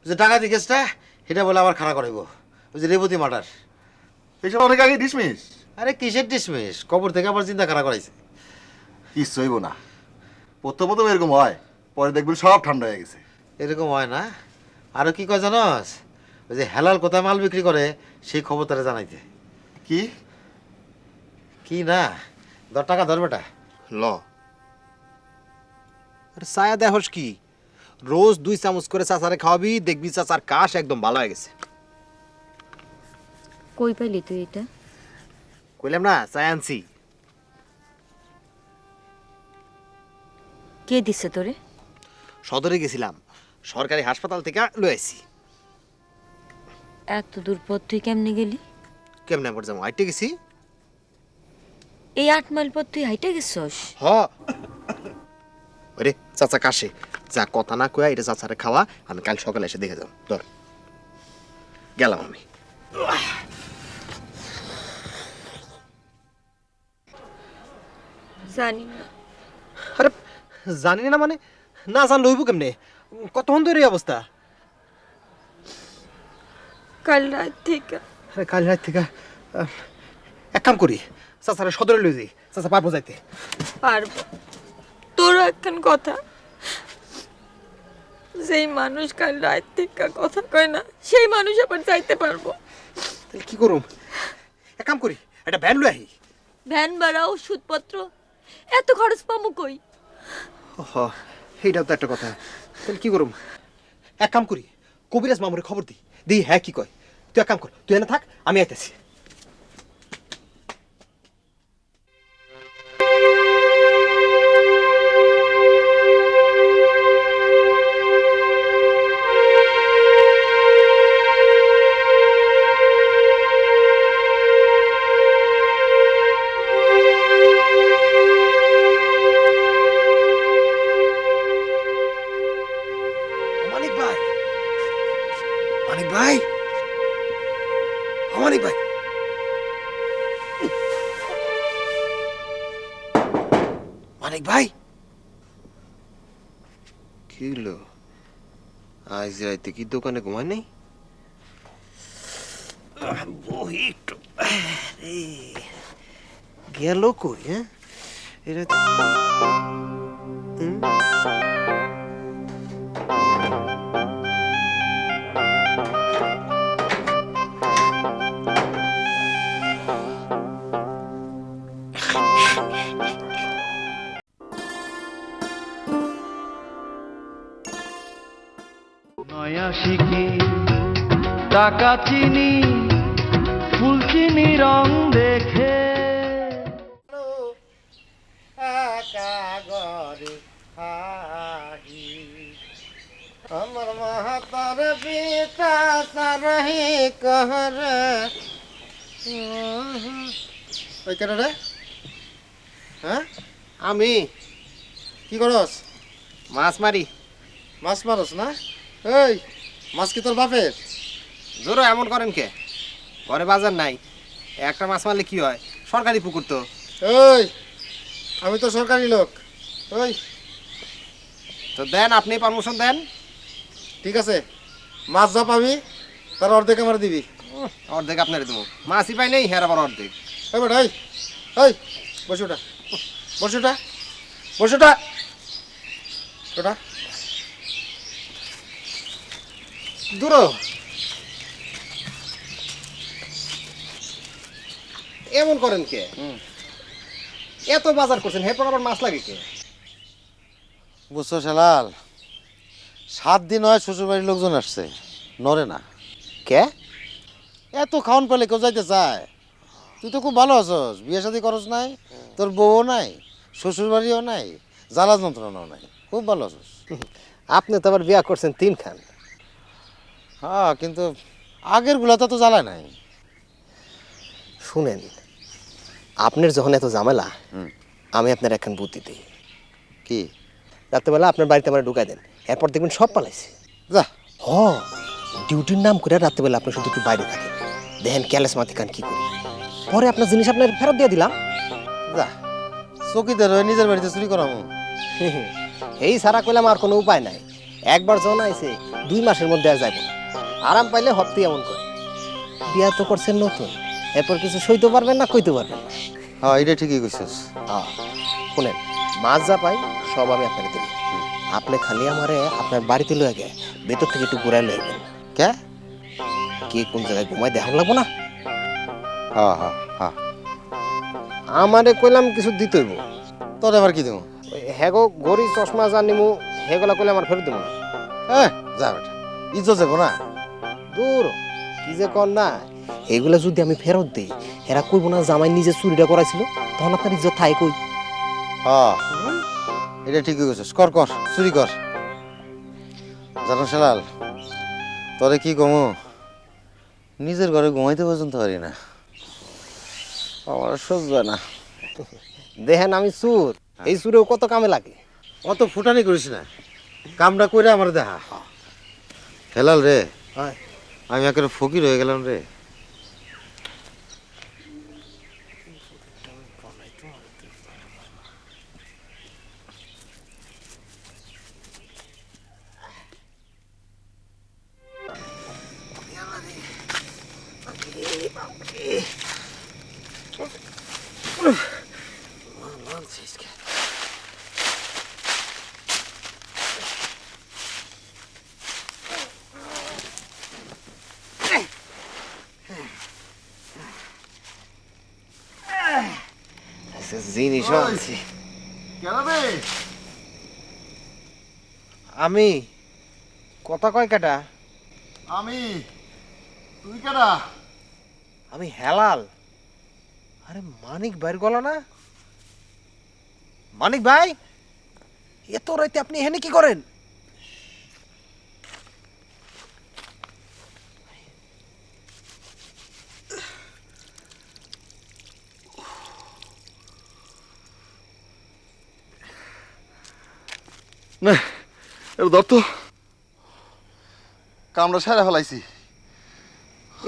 যে ডাকাতি কেসটা সেটা বলে আবার খাড়া করাইব, ওই যে রেবতী মার্ডার। এইসব অনেক আগে ডিসমিস। আরে কিসের ডিসমিস, কবর থেকে আবার চিন্তা খাড়া করাইছে। কিচ্ছু হইব না, প্রথম প্রথম এরকম হয়, পরে দেখবেন সব ঠান্ডা হয়ে গেছে। এরকম হয় না? আরো কি কয় জানোস, ওই যে হেলাল কোথায় মাল বিক্রি করে সেই খবর তারা জানাইতে। কি কি না, 10 টাকা ধর বেটা। ল আরে ছায়া দেহস কি, রোজ 2 চামচ করে চাচারে খাওয়াবি, দেখবি চাচার কাশ একদম ভালো হয়ে গেছে। কই পাইলি তুই এটা? কইলাম না ছায়া আনছি। কে দিছে তোরে? সদরে গেছিলাম, সরকারি হাসপাতাল থেকে লয়ে আইছি। এত দূর পথ তুই কেমনে গেলি? কেমনে আবার যাবো, হাইটে গেছি। এই 8 মাইল পথ তুই হাইটে গেছস? হ ওরে চাচা কাশে, যা কথা না কয়া এটা চাচারে খাওয়া, আমি কাল সকালে এসে দেখে যাব। ধর গেলাম আমি। জানি না। আরে জানি না মানে, না জানলে হইব কেমনে? কতক্ষণ ধরে এই অবস্থা? কাল রাত থেকে। আরে কাল রাত থেকে এক কাম করি, চাচারে সদরে লই যাই, চাচা পারবো যাইতে। পারবো? তোর একখান কথা, যেই মানুষ কাল রাত থেকে কথা কয় না সেই মানুষ আবার যাইতে পারবো? তাহলে কি করুম? এক কাম করি, একটা ভ্যান লই আহি। ভ্যান ভাড়া, ওষুধপত্র, এত খরচ পামু কই? হ এইটাও তো একটা কথা। তাহলে কি করুম? এক কাম করি, কবিরাজ মামুরে খবর দিই, দিই হ্যাঁ কি কয়। তুই এক কাম কর, তুই এনে থাক, আমি আইতেছি। মানিক ভাই, মানিক ভাই, মানিক ভাই, মানিক ভাই, কি হলো? আজ রাইতে কি দোকানে ঘুমায় নাই? বহি একটু গেল কই? হ্যাঁ এটা নয়া শিকি টাকা চিনি ফুল চিনি রং দেখে আমার মাতার পিতা সারহি कहर ওই কেন রে? হ্যাঁ আমি কি করস? মাছ মারি। মাছ মারস না? এই মাছ কি তোর বাপের? জোর এমন করেন কে? ঘরে বাজার নাই, একটা মাছ মারলে কি হয়? সরকারি পুকুর তো। এই আমি তো সরকারি লোক। ওই তো দেন, আপনি পারমিশন দেন। ঠিক আছে, মাছ যা পাবি তার অর্ধেক আমার দিবি। অর্ধেক আপনারে দেবো, মাছই পাই নেই, হ্যাঁ আবার অর্ধেক। এই বেটা, এই বসে ওটা, বসে ওটা, বসে ওটা, ওটা দূর এমন করেন কে? এত বাজার করছেন, এরপর আবার মাছ লাগে কে? বুঝছো শালাল, 7 দিন হয় শ্বশুরবাড়ির লোকজন আসছে, নরে না। কে? এত খাওয়ান পেলে কেউ যাইতে চায়? তুই তো খুব ভালো আছস, বিয়ে শাদী করস নাই, তোর বউও নাই, শ্বশুরবাড়িও নাই, জ্বালা যন্ত্রণাও নাই, খুব ভালো আছিস। আপনি তো আবার বিয়া করছেন 3 খান। হ্যাঁ, কিন্তু আগের গুলাতে তো জ্বালায় নাই। শুনেন, আপনার যখন এত ঝামেলা, আমি আপনার একখান বুদ্ধি দিই। কি? রাত্রেবেলা আপনার বাড়িতে আমার ঢুকাই দেন, এরপর দেখবেন সব পালাইছে। যা। হ, ডিউটির নাম করে রাত্রেবেলা আপনি শুধু একটু বাইরে থাকেন, দেখেন ক্যালেস মাতি খান কি করি। পরে আপনার জিনিস আপনার ফেরত দিয়ে দিলাম। যা, চকিদার হয়ে নিজের বাড়িতে চুরি করামো? এই সারা কইলাম আর কোনো উপায় নাই। একবার জন আইছে 2 মাসের মধ্যে আর যাইব না। আরাম পাইলে হপ্তি এমন করে। বিয়া তো করছেন নতুন, এরপর কিছু সইতে পারবেন না, কইতে পারবেন না। হ্যাঁ, এটা ঠিকই কইছিস। হ্যাঁ, শুনেন, মাছ যা পাই সব আমি আপনাকে দেব। আপনি খালি আমারে আপনার বাড়িতে লয়ে গে ভেতর থেকে একটু ঘুরাই লয়ে গেলেন। কে? কে কোন জায়গায় ঘুমাই দেখান লাগবো না? হ্যাঁ হ্যাঁ হ্যাঁ। আমারে কইলাম কিছু দিতে হইব। তোর আবার কি দেবো? হেগো ঘড়ি চশমা যা নিমু হেগুলা কইলে আমার ফেরত দেবো না। হ্যাঁ, যা বেটা, ইজ্জত যাবো না। দূর, কি যে কর না, এগুলা যদি আমি ফেরত দিই, এরা কইব না জামাই নিজে চুরিটা করাইছিল, তখন আপনার ইজ্জত থাই কই? হ্যাঁ, এটা ঠিকই কইছিস। কর কর, চুরি কর। জানো শালাল, তোরে কি কমু, নিজের ঘরে ঘুমাইতে পর্যন্ত পারি না, আমার সহ্য হয় না। দেখেন আমি চুর, এই চুরেও কত কামে লাগে। অত ফুটানি করিস না, কামটা কইরা আমার দেখা। হেলাল রে, আমি একেবারে ফকির হয়ে গেলাম রে। জিনিস আনছি কেন রে? আমি। কথা কয় কাটা? আমি। তুই কেডা? আমি হেলাল। আরে মানিক ভাইয়ের গলা না? মানিক ভাই, এত রাতে আপনি এখানে কি করেন? না, এর ধর তো, কামড়া সারা ফেলাইছি।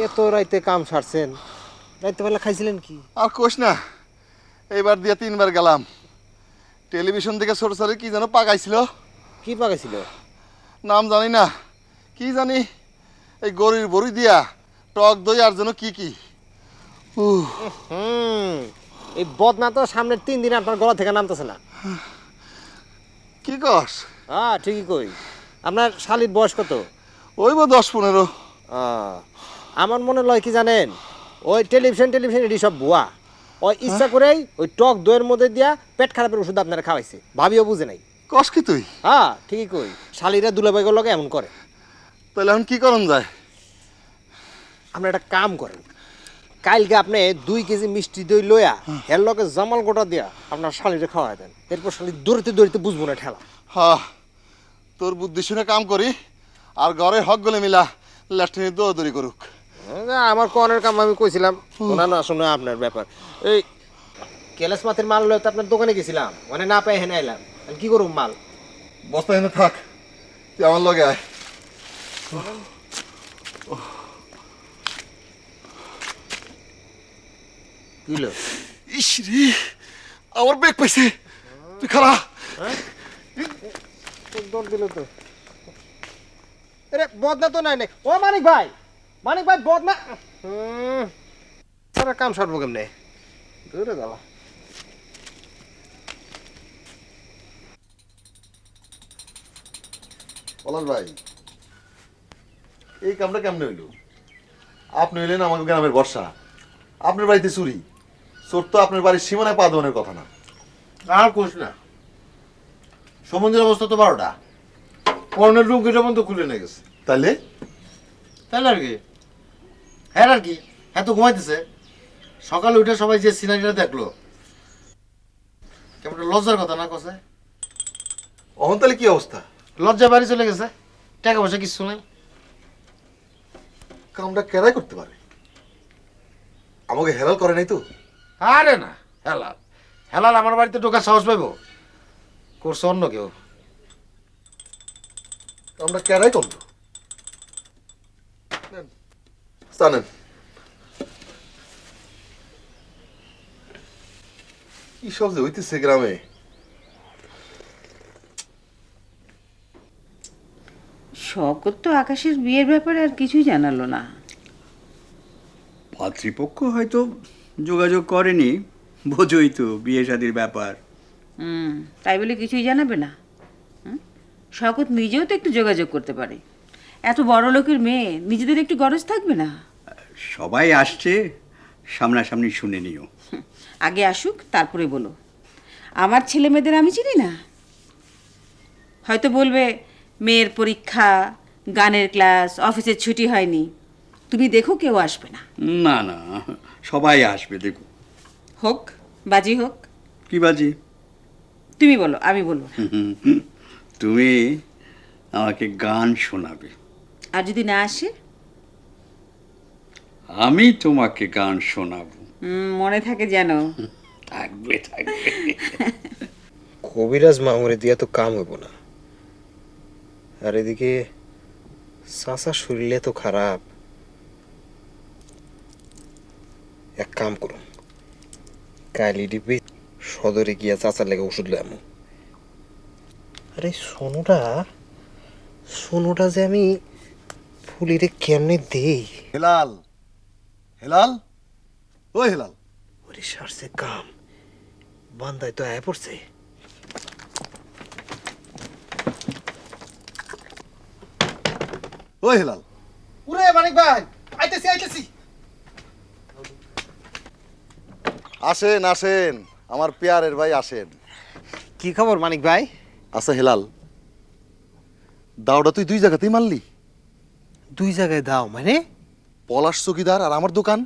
এত রাইতে কাম সারছেন, রাইতে বেলা খাইছিলেন কি? আর কোষ না, এইবার দিয়ে 3 বার গেলাম। টেলিভিশন থেকে ছোট ছোট কি যেন পাকাইছিল। কি পাকাইছিল? নাম জানি না, কি জানি, এই গরির বড়ি দিয়া টক দই আর যেন কি কি। এই বদনা তো সামনের 3 দিন আপনার গলা থেকে নামতেছে না। কি কস? হ্যাঁ, ঠিকই কই। আপনার শালির বয়স কত? ওইব 10-15। আমার মনে লয় কি জানেন, ওই টেলিভিশন এটি সব ভুয়া। ওই ইচ্ছা করেই ওই টক দইয়ের মধ্যে দিয়া পেট খারাপের ওষুধ আপনারা খাওয়াইছে, ভাবিও বুঝে নাই। কস কি তুই? হ্যাঁ, ঠিকই কই। শালিরা দুলাভাইগুলোর লগে এমন করে। তাহলে এখন কি করন যায়? আপনি একটা কাম করেন, কালকে আপনি 2 কেজি মিষ্টি দই লইয়া এর লগে জামাল গোটা দিয়া আপনার শালিরে খাওয়াই দেন। এরপর শালি দৌড়িতে বুঝবো না ঠেলা। হ্যাঁ, তোর বুদ্ধি শুনে কাম করি, আর ঘরের হক গলে মিলা ল্যাট্রিনে দৌড়ি করুক। আমার কনের কাম আমি কইছিলাম, শোনা না শোনা আপনার ব্যাপার। এই কেলাস মাছের মাল লইতে আপনার দোকানে গেছিলাম, মানে না পাই হেনে আইলাম। কি করুম মাল? বস্তা এনে থাক, তুই আমার লগে আয়। কিলো ইস রে, আমার ব্যাগ পাইছে, তুই খালা। দৌড় দিল তো। আরে বদনা তো নাই। ও মানিক ভাই বদনা। সারা কাম সারবো কেমনে? দূরে জ্বালা। পলাশ ভাই, এই কামটা কেমনে হইল? আপনি হইলেন আমাদের গ্রামের বর্ষা, আপনার বাড়িতে চুরি। চোর তো আপনার বাড়ির সীমানায় পা দেওয়ানোর কথা না। আর কোষ না, সমুদ্রের অবস্থা তো 12টা। পর্ণের লুঙ্গিটা পর্যন্ত খুলে নিয়ে গেছে। তাইলে তাহলে আর কি? হ্যাঁ, আর কি, হ্যাঁ তো ঘুমাইতেছে। সকালে উঠে সবাই যে সিনারিটা দেখলো, কেমন লজ্জার কথা না কসে? অহন তাহলে কি অবস্থা? লজ্জা বাড়ি চলে গেছে, টাকা পয়সা কিছু নাই। কামটা কেরাই করতে পারে? আমাকে হেলাল করে নাই তো? আরে না, হেলাল হেলাল আমার বাড়িতে ঢোকার সাহস পাইব? করছে অন্য কেউ। কামটা কেরাই করলো? জানেন কি সব যে হইতেছে গ্রামে। শকত তো আকাশের বিয়ের ব্যাপারে আর কিছুই জানালো না। পাত্রীপক্ষ হয়তো যোগাযোগ করেনি, বোঝই তো বিয়ে শাদির ব্যাপার। তাই বলে কিছুই জানাবে না? শকত নিজেও তো একটু যোগাযোগ করতে পারে। এত বড় লোকের মেয়ে, নিজেদের একটু গরজ থাকবে না? সবাই আসছে, সামনাসামনি শুনে নিও। আগে আসুক, তারপরে বলো। আমার ছেলে মেয়েদের আমি চিনি না? হয়তো বলবে মেয়ের পরীক্ষা, গানের ক্লাস, অফিসের ছুটি হয়নি। তুমি দেখো কেউ আসবে না। না না, সবাই আসবে, দেখো। হোক, বাজি হোক। কি বাজি? তুমি বলো, আমি বলবো না। তুমি আমাকে গান শোনাবে। আর যদি না আসে? আমি তোমাকে গান শোনাবো। মনে থাকে যেন। থাকবে থাকবে। কবিরাজ মামুরে দিয়া তো কাম হইব না। আর এদিকে চাচা শরীরে তো খারাপ। এক কাম করুন, কালি ডিপে সদরে গিয়া চাচার লেগে ওষুধ লয়। আরে সোনুটা যে আমি ফুলিরে কেমনে দেই? হেলাল, হেলাল, ও হেলাল। ওরে সারছে কাম, বান্দায় তো আয় পড়ছে। ও হেলাল। ওরে মানিক ভাই, আইতেছি আইতেছি। আসেন আসেন, আমার পেয়ারের ভাই আসেন। কি খবর মানিক ভাই? আচ্ছা হেলাল, দাওটা তুই দুই জায়গাতেই মারলি? দুই জায়গায় দাও মানে? পলাশ চকিদার আর আমার দোকান।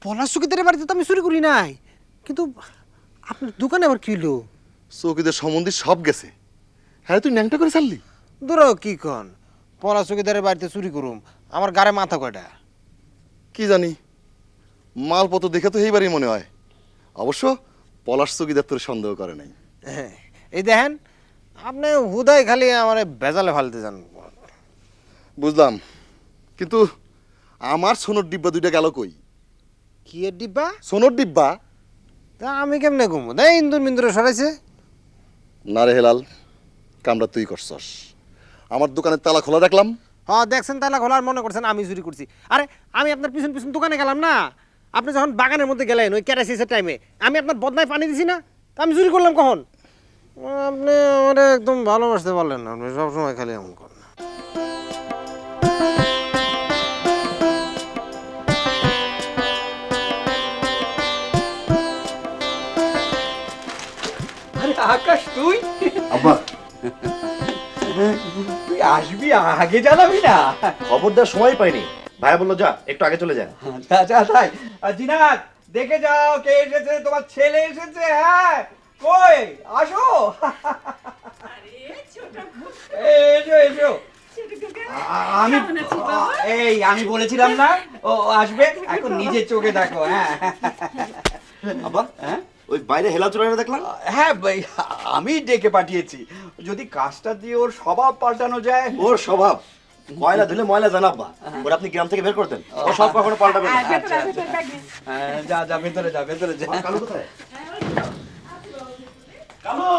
পলাশ চকিদারের বাড়িতে তো আমি চুরি করি নাই, কিন্তু আপনার দোকানে আবার কি হলো? চকিদার সম্বন্ধে সব গেছে। হ্যাঁ তুই ন্যাংটা করে ছাড়লি? ধরো কি কন, পলাশ চকিদারের বাড়িতে চুরি করুম? আমার গাড়ে মাথা কয়টা? কি জানি, মালপত্র দেখে তো এইবারই মনে হয়। অবশ্য পলাশ চকিদার তোর সন্দেহ করে নাই। হ্যাঁ, এই দেখেন আপনি হুদাই খালি আমার বেজালে ফালতে যান। বুঝলাম, কিন্তু আমার সোনোর ডিব্বা দুইটা গেল কই? কি এর ডিব্বা? সোনোর ডিব্বা? তা আমি কেমনে ঘুমো? দেখ ইন্দুর মিন্দুরে সরাইছে। না রে হেলাল, কামটা তুই করছস। আমার দোকানের তালা খোলা রাখলাম। হ্যাঁ দেখছেন, তালা খোলার মনে করছেন আমি চুরি করছি। আরে আমি আপনার পিছন পিছন দোকানে গেলাম না, আপনি যখন বাগানের মধ্যে গেলেন ওই ক্যারাসিসের টাইমে, আমি আপনার বদনায় পানি দিছি না? তা আমি চুরি করলাম কখন? আপনি আমার একদম ভালোবাসতে পারলেন না, আপনি সবসময় খালি এমন করেন। আরে আকাশ, তুই? আব্বা, তুই আসবি, আগে জানাবি না? খবর দেওয়ার সময় পাইনি। ভাইয়া বললো যা একটু আগে চলে যান। তাই জিনাত, দেখে যাও কে এসেছে। তোমার ছেলে এসেছে। হ্যাঁ, কই আসো। এসো এসো। আমি আমি বলেছিলাম না ও আসবে, এখন নিজের চোখে দেখো। হ্যাঁ আব্বা, হ্যাঁ, ওই বাইরে হেলা চোরাইরা দেখলাম। হ্যাঁ ভাই, আমি ডেকে পাঠিয়েছি। যদি কাজটা দিয়ে ওর স্বভাব পাল্টানো যায়। ওর স্বভাব ময়লা ধুলে ময়লা জান আব্বা, ওরা আপনি গ্রাম থেকে বের করতেন। ও সব কখনো পাল্টাবে না। যা যা, ভেতরে যা, ভেতরে যা। কালু কোথায়? কালু,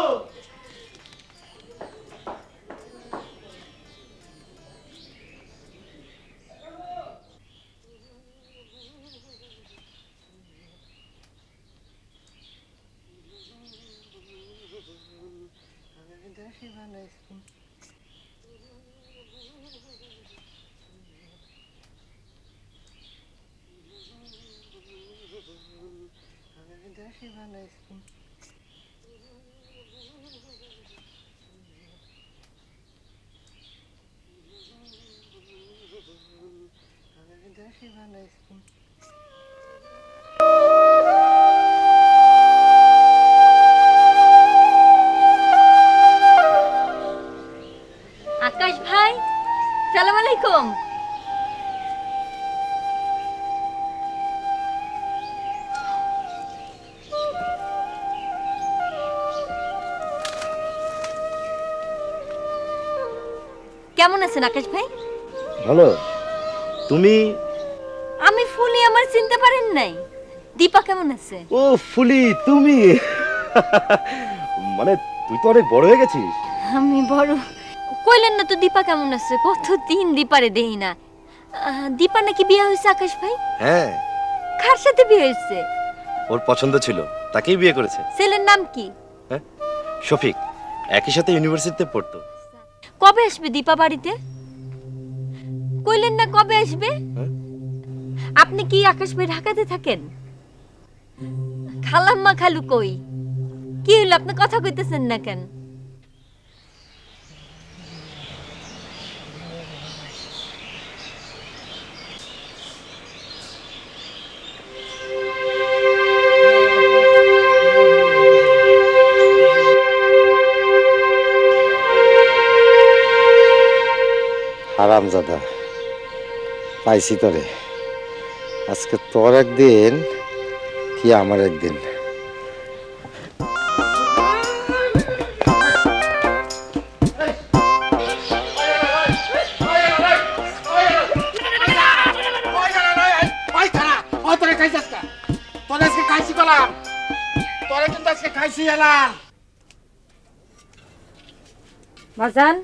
কেমন আছেন আকাশ ভাই? ভালো। তুমি? আমি ফুলি, আমার চিনতে পারেন নাই? দীপা কেমন আছে? ও ফুলি, তুমি? মানে তুই তো অনেক বড় হয়ে গেছিস। আমি বড় কইলেন না তো। দীপা কেমন আছে? কতদিন দীপারে দেই না। দীপা নাকি বিয়ে হয়েছে আকাশ ভাই? হ্যাঁ। কার সাথে বিয়ে হয়েছে? ওর পছন্দ ছিল, তাকেই বিয়ে করেছে। ছেলের নাম কি? হ্যাঁ, শফিক। একই সাথে ইউনিভার্সিটিতে পড়তো। কবে আসবে দীপা বাড়িতে? কইলেন না কবে আসবে? আপনি কি আকাশ ভাই ঢাকাতে থাকেন? খালাম্মা খালু কই? কি হলো, আপনি কথা কইতেছেন না কেন? হারামজাদা, পাইছি তোরে। আজকে তোর একদিন কি আমার একদিন। বাজান,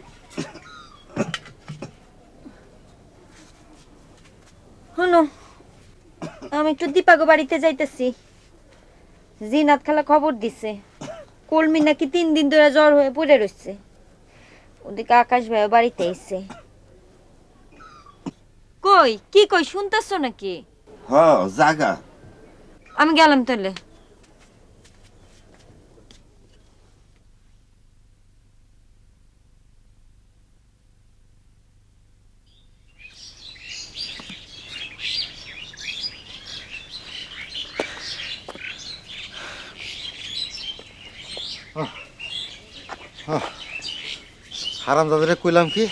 শোনো, আমি একটু দীপাগো বাড়িতে যাইতেছি। জিনাত খালা খবর দিছে কলমি নাকি 3 দিন ধরে জ্বর হয়ে পড়ে রয়েছে। ওদিকে আকাশ ভাই বাড়িতে এসে। কই কি কই শুনতেছো নাকি? হ্যাঁ জাগা। আমি গেলাম তাহলে। হারামজাদারে কইলাম কি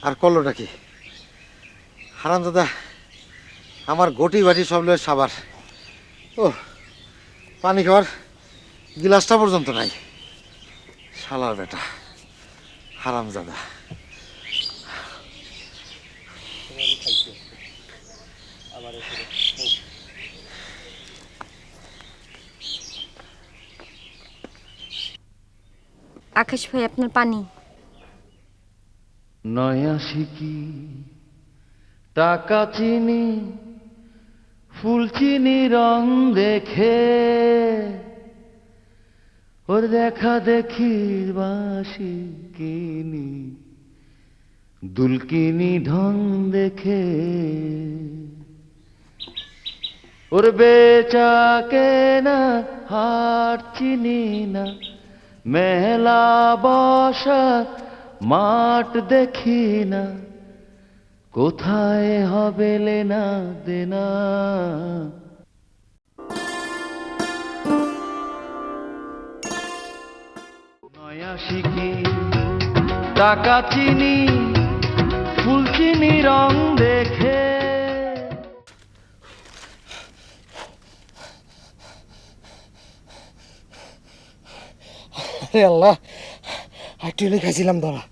আর করলোটা কি? হারামজাদা আমার গটি বাটি সব লয়ে সাবার। ও পানি খাওয়ার গিলাসটা পর্যন্ত নাই। শালার বেটা হারামজাদা। আকাশ ভাই আপনার পানি। নয়া শিকি টাকা চিনি ফুল চিনি রং দেখে ওর দেখা দেখির বাসি কিনি দুলকিনি ঢং দেখে ওর বেচা কেনা হাট চিনি না মেলা বসা মাঠ দেখি না কোথায় হবে লেনা দেনা। নয়া শিকি টাকা চিনি ফুল চিনি রং দেখে। আরে আল্লাহ, আইটিলে খাইছিলাম ধরা।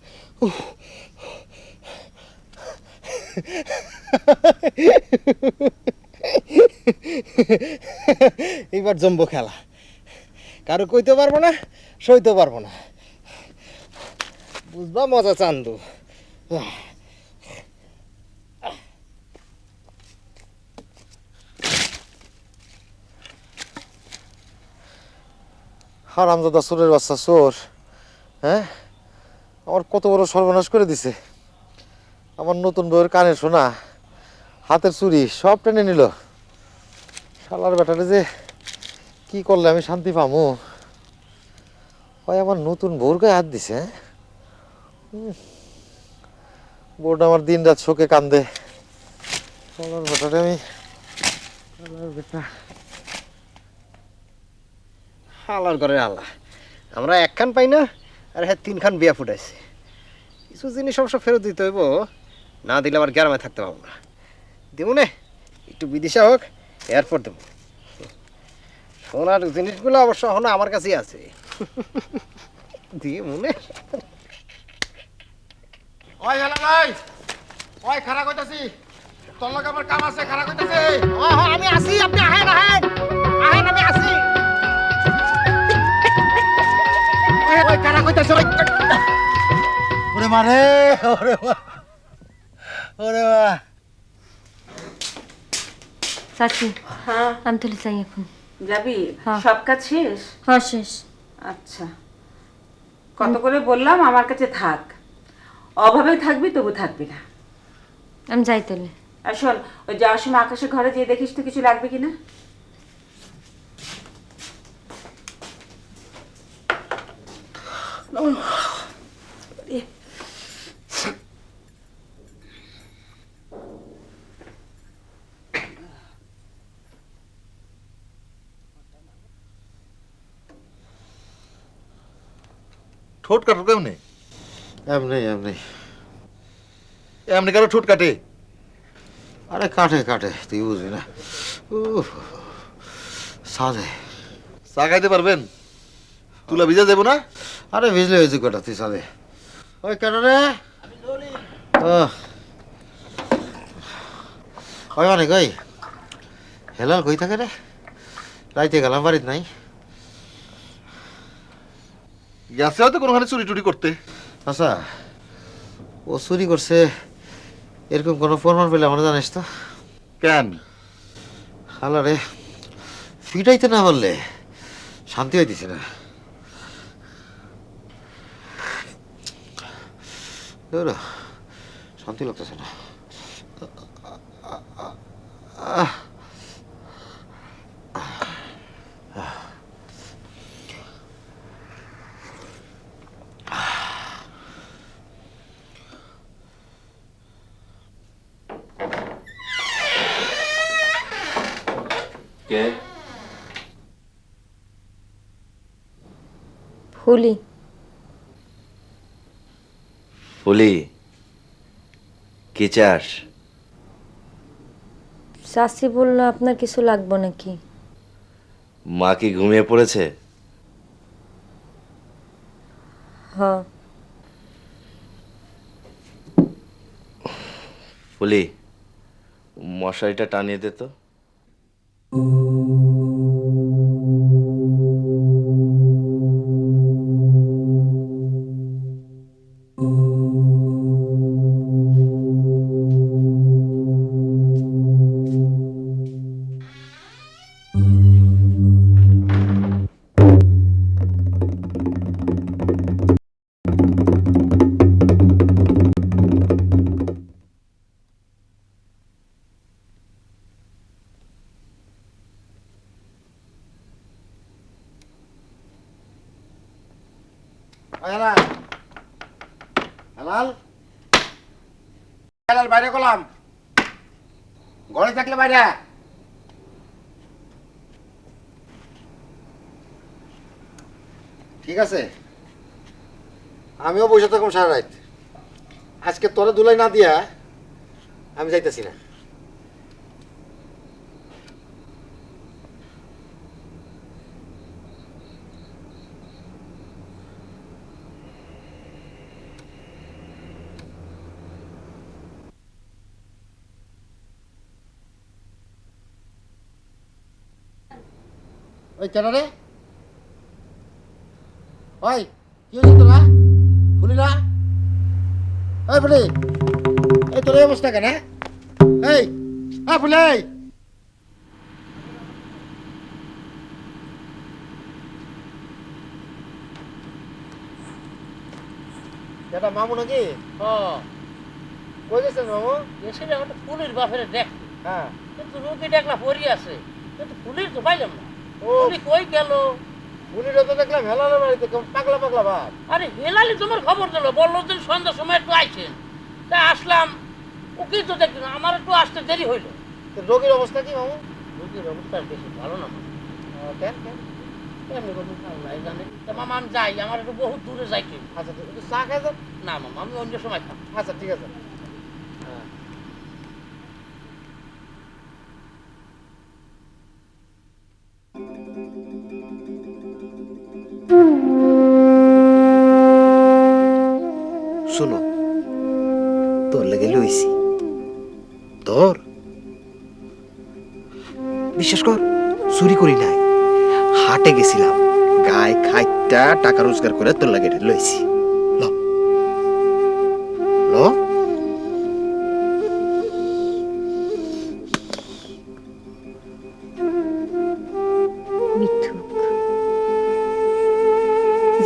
এইবার জম্বো খেলা, কারো কইতে পারবো না, সইতে পারবো না, বুঝবা মজা চান্দু। হারামজাদা চোরের বাচ্চা চোর। হ্যাঁ, আমার কত বড় সর্বনাশ করে দিছে। আমার নতুন বউয়ের কানের সোনা, হাতের চুড়ি সব টেনে নিল। শালার বেটারে যে কি করলে আমি শান্তি পামু? হয় আমার নতুন বউর গায়ে হাত দিছে। বউটা আমার দিন রাত শোকে কান্দে। শালার বেটারে আমি হালার ঘরে আল্লাহ, আমরা একখান পাই না আর হ্যাঁ 3খান বিয়া ফুটাইছে। কিছু জিনিস অবশ্য ফেরত দিতে হইব, না দিলে আবার গ্রামে থাকতে পারবো না। দেব নে, একটু বিদিশা হোক এরপর দেব। সোনার জিনিসগুলো অবশ্য এখনো আমার কাছেই আছে, দিয়ে মনে। ওই হেলা নাই ওই খারাপ কইতাছি তোর লগে আমার কাম আছে খারাপ কইতাছি আমি আসি আপনি আহেন আহেন আহেন আমি আসি ওই খারাপ কইতাছি ওরে মারে ওরে ওরে চাচি হ্যাঁ আমি তাহলে চাই এখন যাবি হ্যাঁ। সব কাজ শেষ হ্যাঁ শেষ। আচ্ছা কত করে বললাম আমার কাছে থাক, অভাবে থাকবি তবু থাকবি না। আমি যাই তাহলে। আর শোন, ওই যাওয়ার সময় আকাশের ঘরে যেয়ে দেখিস তো কিছু লাগবে কিনা। ঠোঁট কাটো কেমনে? এমনি এমনি এমনি কারো ঠোঁট কাটে? আরে কাটে কাটে, তুই বুঝবি না। সাদে চা খাইতে পারবেন? তুলা ভিজা দেবো না? আরে ভিজলে হয়েছে কটা, তুই সাদে। ওই কেন রে? ওই অনেক ওই হেলাল কই থাকে রে? রাইতে গেলাম, বাড়িতে নাই। গেছে হয়তো কোনোখানে চুরি টুরি করতে। আচ্ছা, ও চুরি করছে এরকম কোনো প্রমাণ পেলে আমরা জানিস তো? কেন? হালা রে, ফিটাইতে না পারলে শান্তি হইতেছে না। শান্তি লাগতেছে না। কে? ফুলি। ফুলি, কি চাস? চাচি বললো আপনার কিছু লাগবে নাকি? মা কি ঘুমিয়ে পড়েছে? হ্যাঁ। ফুলি, মশারিটা টানিয়ে দে তো। হেলাল হেলাল হেলাল, বাইরে গেলাম, ঘরে থাকলে বাইরে। ঠিক আছে, আমিও বসে থাকুন সারা রাত। আজকে তোরে দুলাই না দিয়া আমি যাইতেছি না। ওই কেন রে? ওই কি হয়েছে তোরা? ফুলি না? ওই ফুলি, এই তোর এই অবস্থা কেন? এই ফুলি, এটা মামু নাকি? কই গেছেন মামু? এসে একটা ফুলির বাপের দেখ, হ্যাঁ, কিন্তু রুগী দেখলা পড়ি আছে, কিন্তু ফুলির তো পাইলাম না। ও ফুলি কই গেল? ফুলিটা তো দেখলাম হেলালের বাড়িতে, কেমন পাগলা পাগলা ভাব। আরে হেলালি তোমার খবর দিল, বললো যে সন্ধ্যার সময় একটু আইছেন, তাই আসলাম। ওকে তো দেখি না, আমার একটু আসতে দেরি হইলো। তো রোগীর অবস্থা কি মামু? রুগীর অবস্থা বেশি ভালো না। কেন কেন? এমনি কোনো আল্লাহ জানে। তা মামা আমি যাই, আমার একটু বহুত দূরে যাইতে। আচ্ছা, একটু চা খাই যান। না মামা, আমি অন্য সময় খাবো। আচ্ছা ঠিক আছে। হ্যাঁ, শোনো, তোর লেগে লইছি। তোর বিশ্বাস কর, চুরি করি নাই, হাটে গেছিলাম, গায়ে খাইটা টাকা রোজগার করে তোর লাগে লইছি। ল ল মিথ্যুক,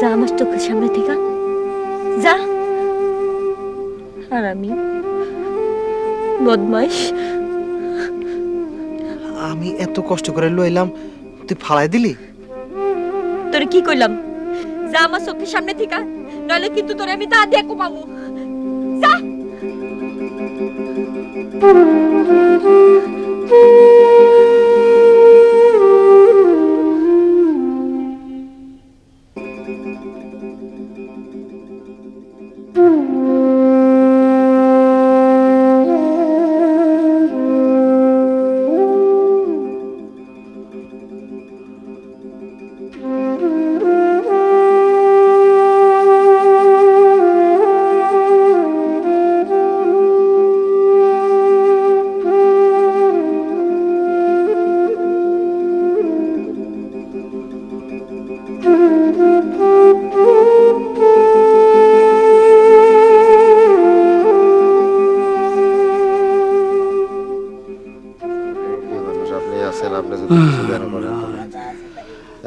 যা আমার চোখের সামনে থেকে যা। আর আমি বদমাইশ, আমি এত কষ্ট করে লইলাম, তুই ফালাই দিলি। তোরে কি কইলাম? যা আমার চোখের সামনে থেকে, নইলে কিন্তু তোরে আমি তা দিয়ে কুমাবো। যা।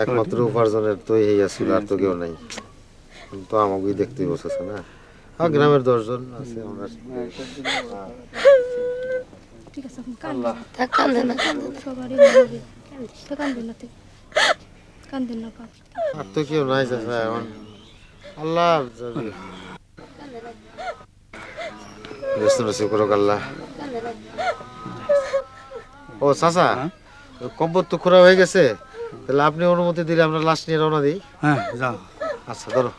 একমাত্র উপার্জনের তো এই আছিল, আর তো কেউ নাই। তো আমাকেই দেখতেই বসেছে না, আর গ্রামের 10 জন আছে আমরা। আর তো কেউ নাই চাচা এখন। আল্লাহ আল্লাহ। ও চাচা, কব্বর তো খোঁড়া হয়ে গেছে, তাহলে আপনি অনুমতি দিলে আমরা লাশ নিয়ে রওনা দিই। হ্যাঁ যাও। আচ্ছা ধরো।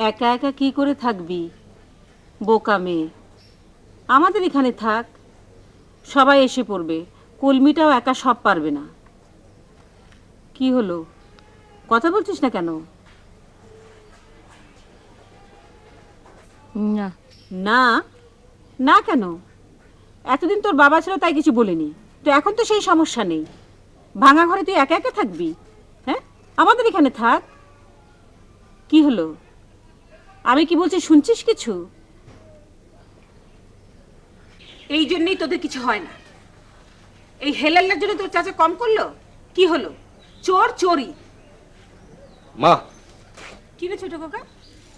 একা একা কি করে থাকবি বোকা মেয়ে? আমাদের এখানে থাক, সবাই এসে পড়বে। কলমিটাও একা সব পারবে না। কি হলো, কথা বলছিস না কেন? না না না কেন? এতদিন তোর বাবা ছিল তাই কিছু বলিনি, তো এখন তো সেই সমস্যা নেই। ভাঙা ঘরে তুই একা একা থাকবি? হ্যাঁ, আমাদের এখানে থাক। কি হলো, আমি কি বলছি শুনছিস কিছু? এই জন্যই তোদের কিছু হয় না। এই হেলাল্লার জন্য তোর চাচা কম করলো? কি হলো, চোর চোরি। মা, কি রে ছোট কাকা?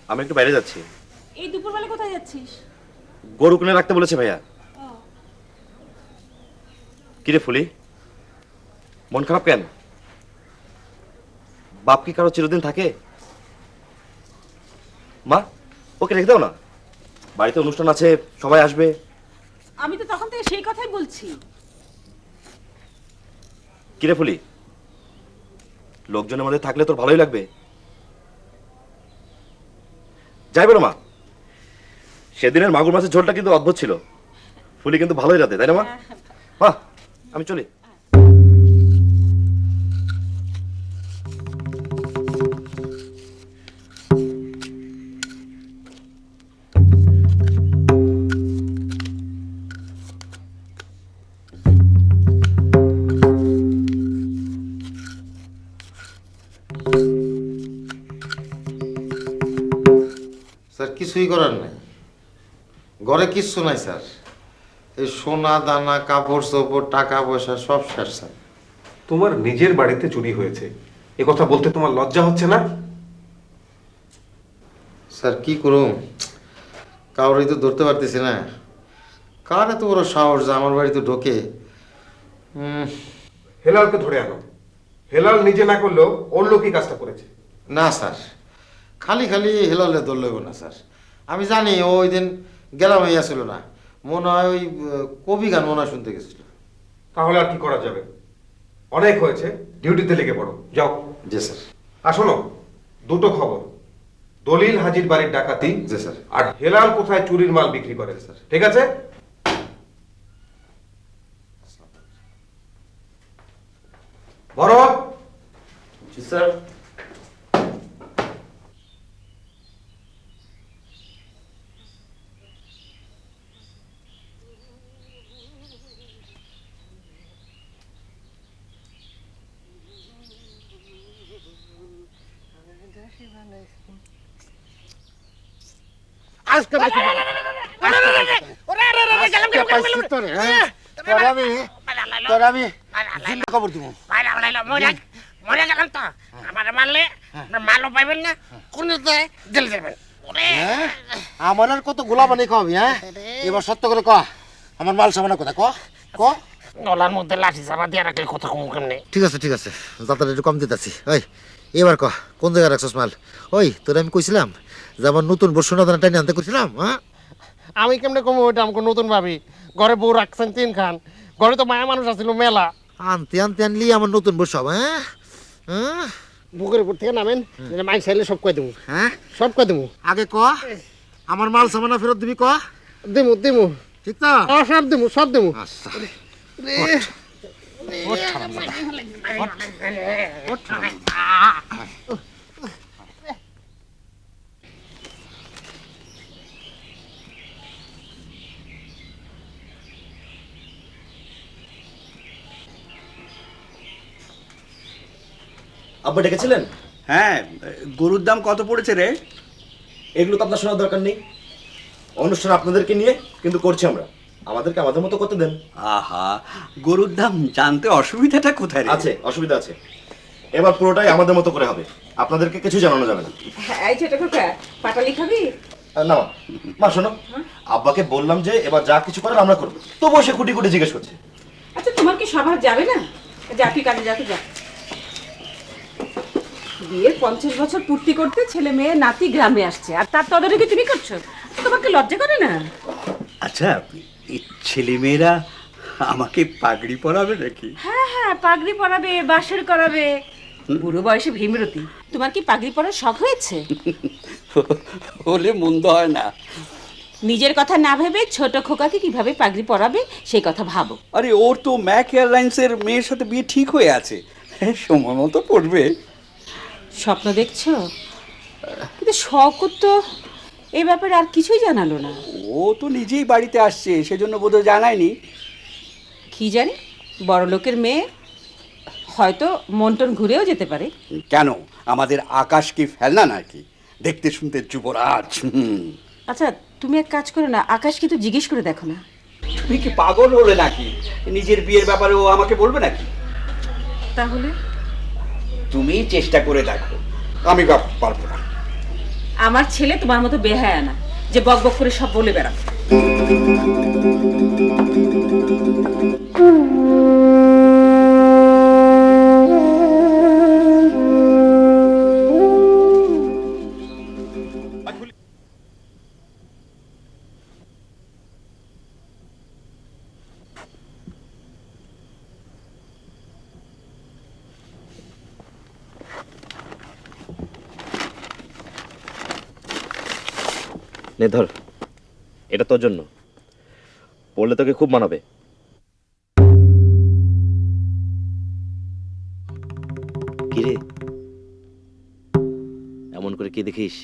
আমি একটু বাইরে যাচ্ছি। এই দুপুরবেলা কোথায় যাচ্ছিস? গরু কিনে রাখতে বলেছে ভাইয়া। কিরে ফুলি, মন খারাপ কেন? বাপ কি কারো চিরদিন থাকে? মা, ওকে রেখে দাও না, বাড়িতে অনুষ্ঠান আছে, সবাই আসবে। আমি তো তখন থেকে সেই কথাই বলছি। কিরে ফুলি, লোকজনের মধ্যে থাকলে তোর ভালোই লাগবে। যাই বলো মা, সেদিনের মাগুর মাছের ঝোলটা কিন্তু অদ্ভুত ছিল। ফুলি কিন্তু ভালোই রাতে, তাই না মা? মা, আমি চলি। স্যার কিছুই করার নাই, ঘরে কিচ্ছু নাই স্যার। এই সোনা দানা কাপড় চোপড় টাকা পয়সা সব শেষ স্যার। তোমার নিজের বাড়িতে চুরি হয়েছে, এ কথা বলতে তোমার লজ্জা হচ্ছে না? স্যার কি করুম, কাউরেই তো ধরতে পারতেছি না। কার এত বড় সাহস যে আমার বাড়িতে ঢোকে? হেলালকে ধরে আনো। হেলাল নিজে না করলেও ওর লোকই কাজটা করেছে। না স্যার, খালি খালি হেলালে দল লইব না স্যার। আমি জানি ও ওই দিন গেলাম ছিল না, মনে হয় ওই কবি গান মনে হয় শুনতে গেছিল। তাহলে আর কি করা যাবে? অনেক হয়েছে, ডিউটিতে লেগে পড়ো, যাও। জি স্যার। আর শোনো, দুটো খবর, দলিল হাজির বাড়ির ডাকাতি, জি স্যার। আর হেলাল কোথায় চুরির মাল বিক্রি করে, স্যার। ঠিক আছে? ভরত। জি স্যার। আজকে পাইছি তোরে, হ্যাঁ? তোরে আমি জিন্দা খবর দিব। মরে গেলাম তো, আমার মারলে মালও পাইবেন না, কোন জেলে যাবেন। হ্যাঁ? আমার আর কত গোলা বানিয়ে খাওয়াবি, হ্যাঁ? এবার সত্য করে ক, আমার মাল সামানা কোথায়, ক ক। নলার মধ্যে লাঠি চাপা দিয়ে রাখলে কথা কম কেমনে? ঠিক আছে ঠিক আছে, যাত্রা একটু কম দিতেছি। ওই এবার ক, কোন জায়গায় রাখছস মাল? ওই তোরে আমি কইছিলাম যে আমার নতুন বর্ষ না টাইনে আনতে কইছিলাম, হ্যাঁ? আমি কেমনে কম ওইটা আমাকে নতুন ভাবি, ঘরে বউ রাখছেন 3 খান, ঘরে তো মায়া মানুষ আছিল মেলা। আনতে আনতে আনলি আমার নতুন বর্ষ, হ্যাঁ? হ্যাঁ, বুকের উপর থেকে নামেন, মাইন চাইলে সব কই দেবো। হ্যাঁ সব কই দেবো। আগে ক, আমার মাল সামানা ফেরত দিবি, ক। দেবো দেবো, ঠিক তো? সব দেবো সব দেবো। আচ্ছা আব্বা ডেকেছিলেন? হ্যাঁ, গরুর দাম কত পড়েছে রে? এগুলো তো আপনার শোনার দরকার নেই। অনুষ্ঠান আপনাদেরকে নিয়ে কিন্তু করছি আমরা, আমাদেরকে আমাদের মতো করতে দেন। আহা, গরুর দাম জানতে অসুবিধাটা কোথায় রে? আছে, অসুবিধা আছে। এবার পুরোটাই আমাদের মতো করে হবে, আপনাদেরকে কিছু জানানো যাবে না। এই ছোট খোকা, পাটালি খাবি? না মা, মা শোনো, আব্বাকে বললাম যে এবার যা কিছু করার আমরা করবো, তবুও সে খুঁটি খুঁটি জিজ্ঞেস করছে। আচ্ছা তোমার কি সভা যাবে না? যা তুই কাজে যা, তুই যা। বিয়ের 50 বছর পূর্তি করতে ছেলে মেয়ে নাতি গ্রামে আসছে, আর তার তদারকি তুমি করছো? তোমাকে লজ্জা করে না? আচ্ছা, এই ছেলেমেয়েরা আমাকে পাগড়ি পরাবে নাকি? হ্যাঁ হ্যাঁ, পাগড়ি পরাবে, বাসর করাবে। বুড়ো বয়সে ভীমরতি, তোমার কি পাগড়ি পরার শখ হয়েছে? হলে মন্দ হয় না। নিজের কথা না ভেবে ছোট খোকাকে কিভাবে পাগড়ি পরাবে সেই কথা ভাবো। আরে ওর তো ম্যাক এয়ারলাইন্সের মেয়ের সাথে বিয়ে ঠিক হয়ে আছে, সময় মতো পড়বে। স্বপ্ন দেখছো? কিন্তু শখও তো এই ব্যাপারে আর কিছুই জানালো না। ও তো নিজেই বাড়িতে আসছে, সেজন্য বোধহয় জানায়নি। কি জানি, বড় লোকের মেয়ে, হয়তো মন্টন ঘুরেও যেতে পারে। কেন, আমাদের আকাশ কি ফেলনা নাকি? দেখতে শুনতে যুবরাজ। আচ্ছা তুমি এক কাজ করো না, আকাশকে তো জিজ্ঞেস করে দেখো না। তুমি কি পাগল হলে নাকি? নিজের বিয়ের ব্যাপারে ও আমাকে বলবে নাকি? তাহলে তুমি চেষ্টা করে দেখো, আমি পারবো না। আমার ছেলে তোমার মতো বেহায়া না যে বক বক করে সব বলে বেড়াবে। নে ধর, এটা তোর জন্য, পড়লে তোকে খুব মানাবে। কিরে, এমন করে কি দেখিস?